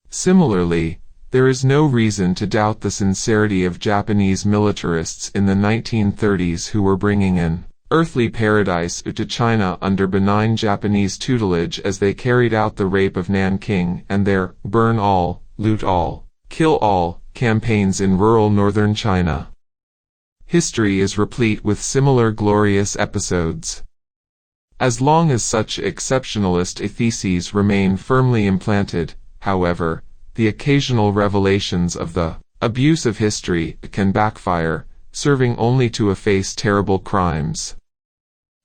Similarly, there is no reason to doubt the sincerity of Japanese militarists in the 1930s who were bringing an earthly paradise to China under benign Japanese tutelage as they carried out the rape of Nanking and their burn all, loot all, kill all campaigns in rural northern China. History is replete with similar glorious episodes. As long as such exceptionalist theses remain firmly implanted, however, the occasional revelations of the abuse of history can backfire, serving only to efface terrible crimes.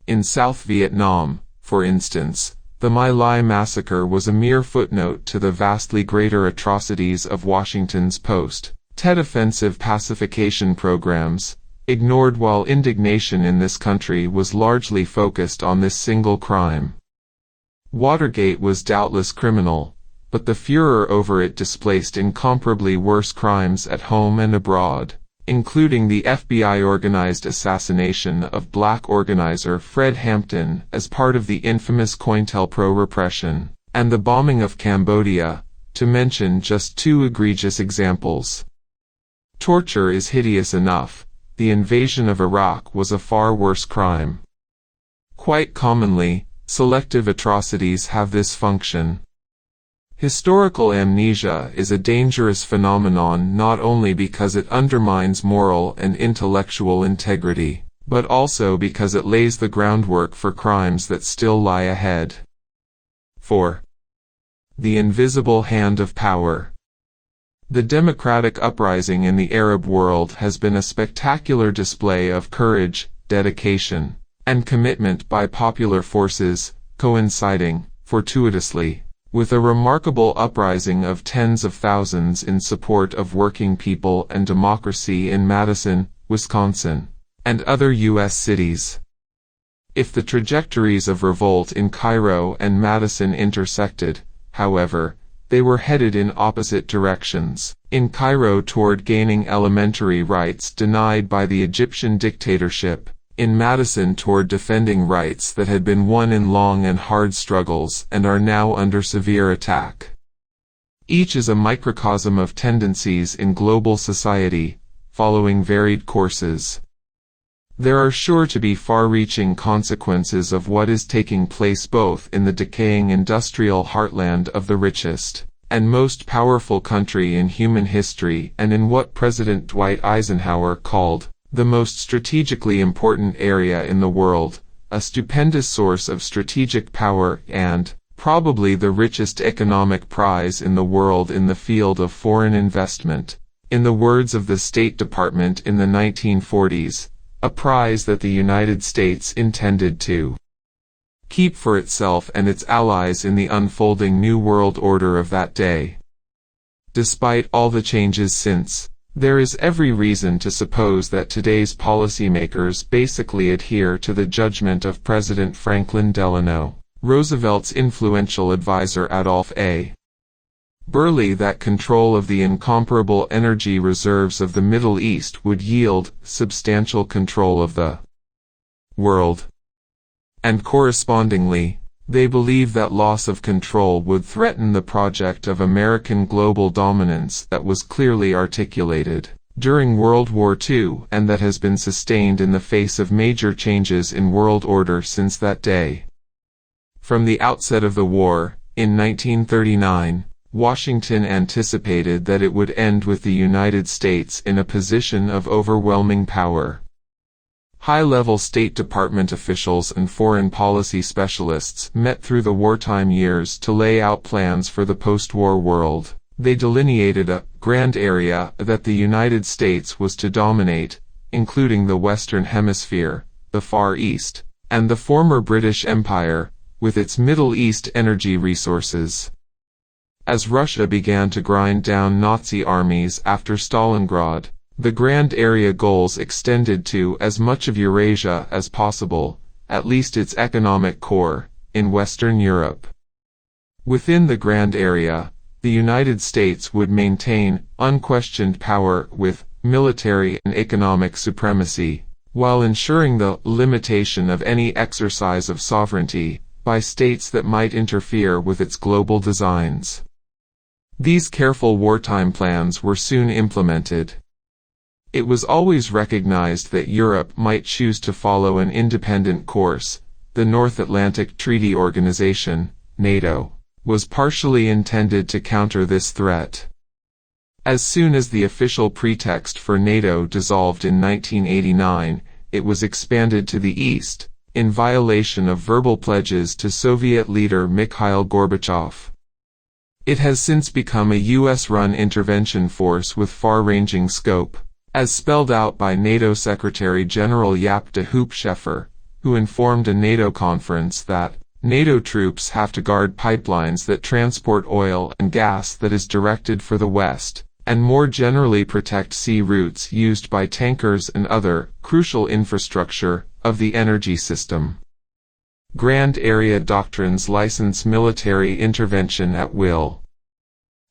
In South Vietnam, for instance, the My Lai massacre was a mere footnote to the vastly greater atrocities of Washington's post-Tet offensive pacification programs, ignored while indignation in this country was largely focused on this single crime. Watergate was doubtless criminal, but the furor over it displaced incomparably worse crimes at home and abroad, including the FBI-organized assassination of black organizer Fred Hampton as part of the infamous COINTELPRO repression, and the bombing of Cambodia, to mention just two egregious examples. Torture is hideous enough. The invasion of Iraq was a far worse crime. Quite commonly, selective atrocities have this function. Historical amnesia is a dangerous phenomenon not only because it undermines moral and intellectual integrity, but also because it lays the groundwork for crimes that still lie ahead. 4. The invisible hand of power. The democratic uprising in the Arab world has been a spectacular display of courage, dedication, and commitment by popular forces, coinciding, fortuitously, with a remarkable uprising of tens of thousands in support of working people and democracy in Madison, Wisconsin, and other U.S. cities. If the trajectories of revolt in Cairo and Madison intersected, however, they were headed in opposite directions. In Cairo toward gaining elementary rights denied by the Egyptian dictatorship, in Madison toward defending rights that had been won in long and hard struggles and are now under severe attack. Each is a microcosm of tendencies in global society, following varied courses. There are sure to be far-reaching consequences of what is taking place both in the decaying industrial heartland of the richest and most powerful country in human history and in what President Dwight Eisenhower called the most strategically important area in the world, a stupendous source of strategic power and probably the richest economic prize in the world in the field of foreign investment. In the words of the State Department in the 1940s, a prize that the United States intended to keep for itself and its allies in the unfolding new world order of that day. Despite all the changes since, there is every reason to suppose that today's policymakers basically adhere to the judgment of President Franklin Delano Roosevelt's influential advisor Adolph A. Burley that control of the incomparable energy reserves of the Middle East would yield substantial control of the world. And correspondingly, they believe that loss of control would threaten the project of American global dominance that was clearly articulated during World War II and that has been sustained in the face of major changes in world order since that day. From the outset of the war, in 1939, Washington anticipated that it would end with the United States in a position of overwhelming power. High-level State Department officials and foreign policy specialists met through the wartime years to lay out plans for the post-war world. They delineated a grand area that the United States was to dominate, including the Western Hemisphere, the Far East, and the former British Empire, with its Middle East energy resources. As Russia began to grind down Nazi armies after Stalingrad, the Grand Area goals extended to as much of Eurasia as possible, at least its economic core, in Western Europe. Within the Grand Area, the United States would maintain unquestioned power with military and economic supremacy, while ensuring the limitation of any exercise of sovereignty by states that might interfere with its global designs. These careful wartime plans were soon implemented. It was always recognized that Europe might choose to follow an independent course. The North Atlantic Treaty Organization, NATO, was partially intended to counter this threat. As soon as the official pretext for NATO dissolved in 1989, it was expanded to the east, in violation of verbal pledges to Soviet leader Mikhail Gorbachev. It has since become a U.S.-run intervention force with far-ranging scope, as spelled out by NATO Secretary General Jaap de Hoop Scheffer, who informed a NATO conference that NATO troops have to guard pipelines that transport oil and gas that is directed for the West, and more generally protect sea routes used by tankers and other crucial infrastructure of the energy system. Grand Area doctrines license military intervention at will.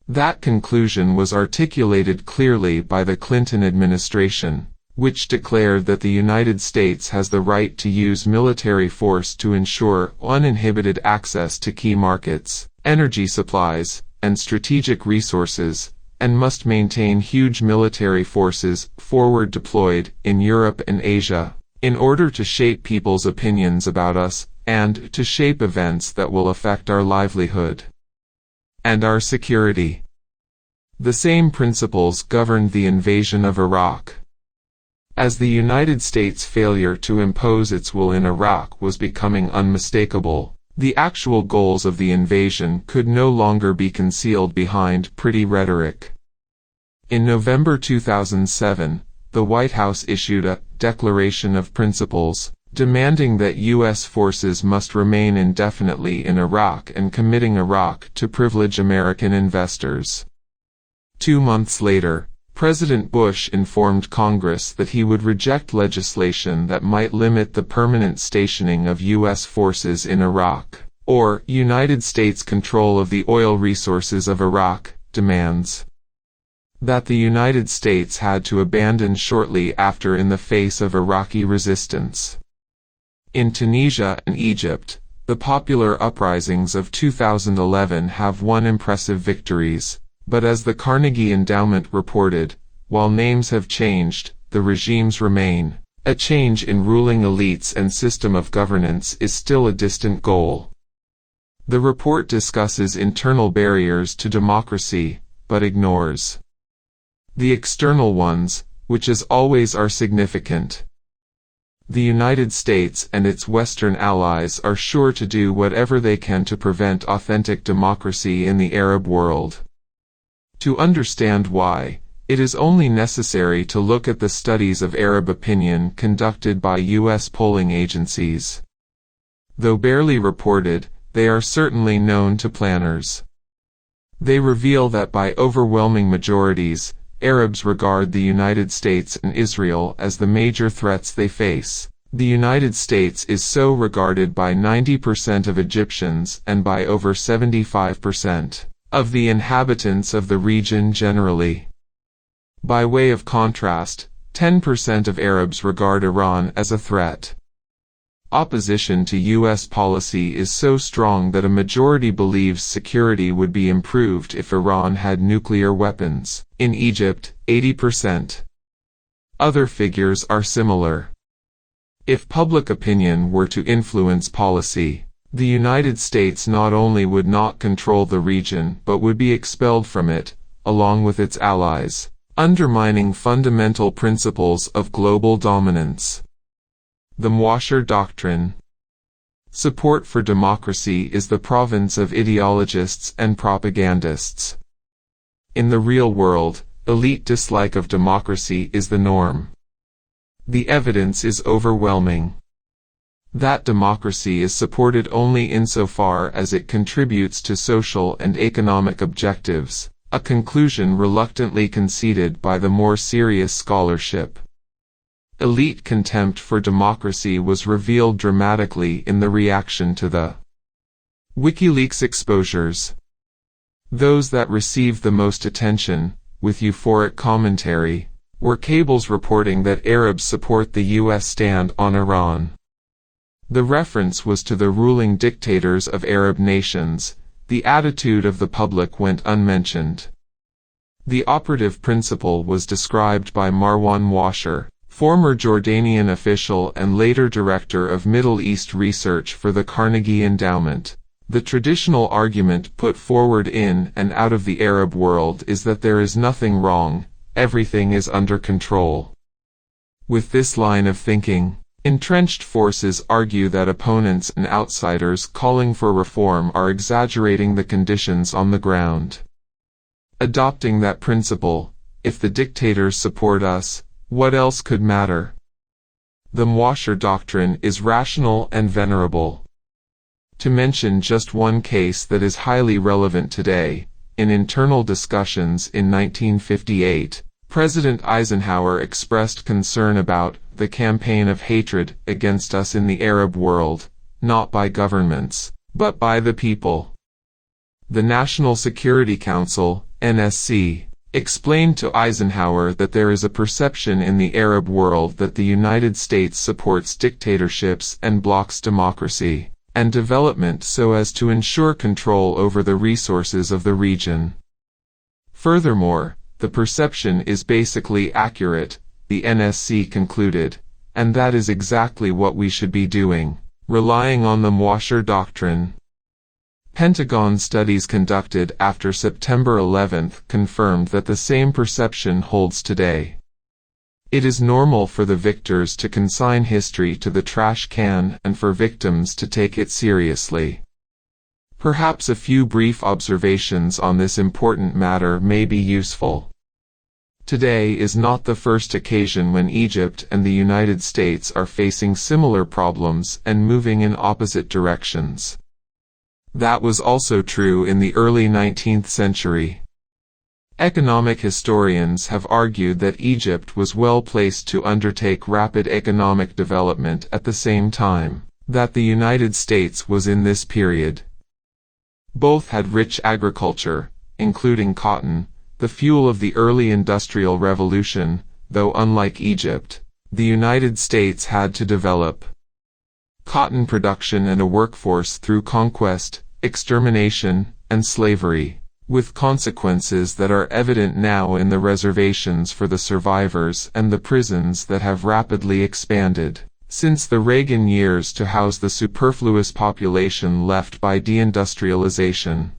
That conclusion was articulated clearly by the Clinton administration, which declared that the United States has the right to use military force to ensure uninhibited access to key markets, energy supplies, and strategic resources, and must maintain huge military forces forward deployed in Europe and Asia, in order to shape people's opinions about us, and to shape events that will affect our livelihood and our security. The same principles governed the invasion of Iraq. As the United States' failure to impose its will in Iraq was becoming unmistakable, the actual goals of the invasion could no longer be concealed behind pretty rhetoric. In November 2007, the White House issued a Declaration of Principles, demanding that U.S. forces must remain indefinitely in Iraq and committing Iraq to privilege American investors. 2 months later, President Bush informed Congress that he would reject legislation that might limit the permanent stationing of U.S. forces in Iraq, or United States control of the oil resources of Iraq, demands that the United States had to abandon shortly after in the face of Iraqi resistance. In Tunisia and Egypt, the popular uprisings of 2011 have won impressive victories, but as the Carnegie Endowment reported, while names have changed, the regimes remain. A change in ruling elites and system of governance is still a distant goal. The report discusses internal barriers to democracy, but ignores the external ones, which as always are significant. The United States and its Western allies are sure to do whatever they can to prevent authentic democracy in the Arab world. To understand why, it is only necessary to look at the studies of Arab opinion conducted by U.S. polling agencies. Though barely reported, they are certainly known to planners. They reveal that by overwhelming majorities, Arabs regard the United States and Israel as the major threats they face. The United States is so regarded by 90% of Egyptians and by over 75% of the inhabitants of the region generally. By way of contrast, 10% of Arabs regard Iran as a threat. Opposition to U.S. policy is so strong that a majority believes security would be improved if Iran had nuclear weapons. In Egypt, 80%. Other figures are similar. If public opinion were to influence policy, the United States not only would not control the region but would be expelled from it, along with its allies, undermining fundamental principles of global dominance. The Mwashar Doctrine. Support for democracy is the province of ideologists and propagandists. In the real world, elite dislike of democracy is the norm. The evidence is overwhelming. That democracy is supported only insofar as it contributes to social and economic objectives, a conclusion reluctantly conceded by the more serious scholarship. Elite contempt for democracy was revealed dramatically in the reaction to the WikiLeaks exposures. Those that received the most attention, with euphoric commentary, were cables reporting that Arabs support the U.S. stand on Iran. The reference was to the ruling dictators of Arab nations. The attitude of the public went unmentioned. The operative principle was described by Marwan Mwashar, former Jordanian official and later director of Middle East research for the Carnegie Endowment. The traditional argument put forward in and out of the Arab world is that there is nothing wrong, everything is under control. With this line of thinking, entrenched forces argue that opponents and outsiders calling for reform are exaggerating the conditions on the ground. Adopting that principle, if the dictators support us, what else could matter? The Mwashar Doctrine is rational and venerable. To mention just one case that is highly relevant today, in internal discussions in 1958, President Eisenhower expressed concern about the campaign of hatred against us in the Arab world, not by governments, but by the people. The National Security Council, NSC, explained to Eisenhower that there is a perception in the Arab world that the United States supports dictatorships and blocks democracy and development so as to ensure control over the resources of the region. Furthermore, the perception is basically accurate, the NSC concluded, and that is exactly what we should be doing, relying on the Mwashar Doctrine. Pentagon studies conducted after September 11 confirmed that the same perception holds today. It is normal for the victors to consign history to the trash can and for victims to take it seriously. Perhaps a few brief observations on this important matter may be useful. Today is not the first occasion when Egypt and the United States are facing similar problems and moving in opposite directions. That was also true in the early 19th century. Economic historians have argued that Egypt was well placed to undertake rapid economic development at the same time that the United States was in this period. Both had rich agriculture, including cotton, the fuel of the early Industrial Revolution, though unlike Egypt, the United States had to develop cotton production and a workforce through conquest, extermination, and slavery, with consequences that are evident now in the reservations for the survivors and the prisons that have rapidly expanded since the Reagan years to house the superfluous population left by deindustrialization.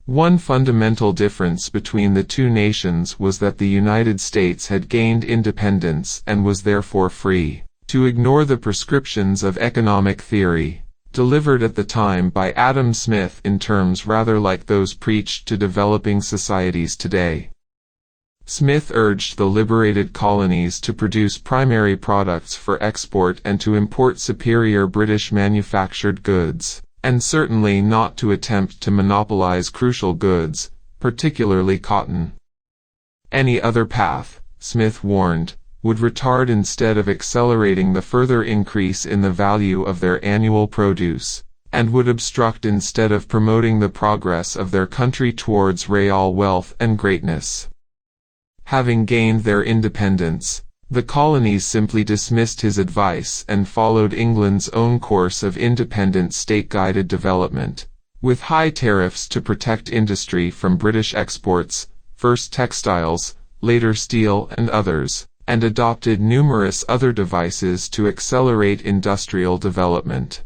One fundamental difference between the two nations was that the United States had gained independence and was therefore free to ignore the prescriptions of economic theory, delivered at the time by Adam Smith in terms rather like those preached to developing societies today. Smith urged the liberated colonies to produce primary products for export and to import superior British manufactured goods, and certainly not to attempt to monopolize crucial goods, particularly cotton. Any other path, Smith warned, would retard instead of accelerating the further increase in the value of their annual produce, and would obstruct instead of promoting the progress of their country towards real wealth and greatness. Having gained their independence, the colonies simply dismissed his advice and followed England's own course of independent state-guided development, with high tariffs to protect industry from British exports, first textiles, later steel and others, and adopted numerous other devices to accelerate industrial development.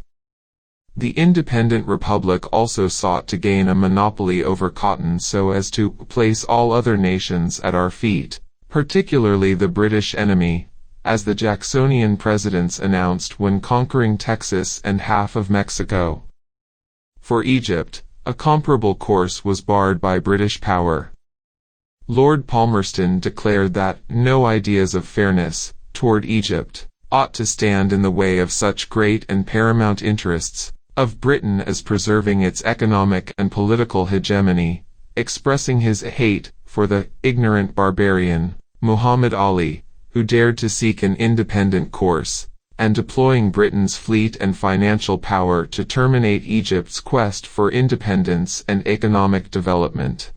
The independent republic also sought to gain a monopoly over cotton so as to place all other nations at our feet, particularly the British enemy, as the Jacksonian presidents announced when conquering Texas and half of Mexico. For Egypt, a comparable course was barred by British power. Lord Palmerston declared that no ideas of fairness toward Egypt ought to stand in the way of such great and paramount interests of Britain as preserving its economic and political hegemony, expressing his hate for the ignorant barbarian, Muhammad Ali, who dared to seek an independent course, and deploying Britain's fleet and financial power to terminate Egypt's quest for independence and economic development.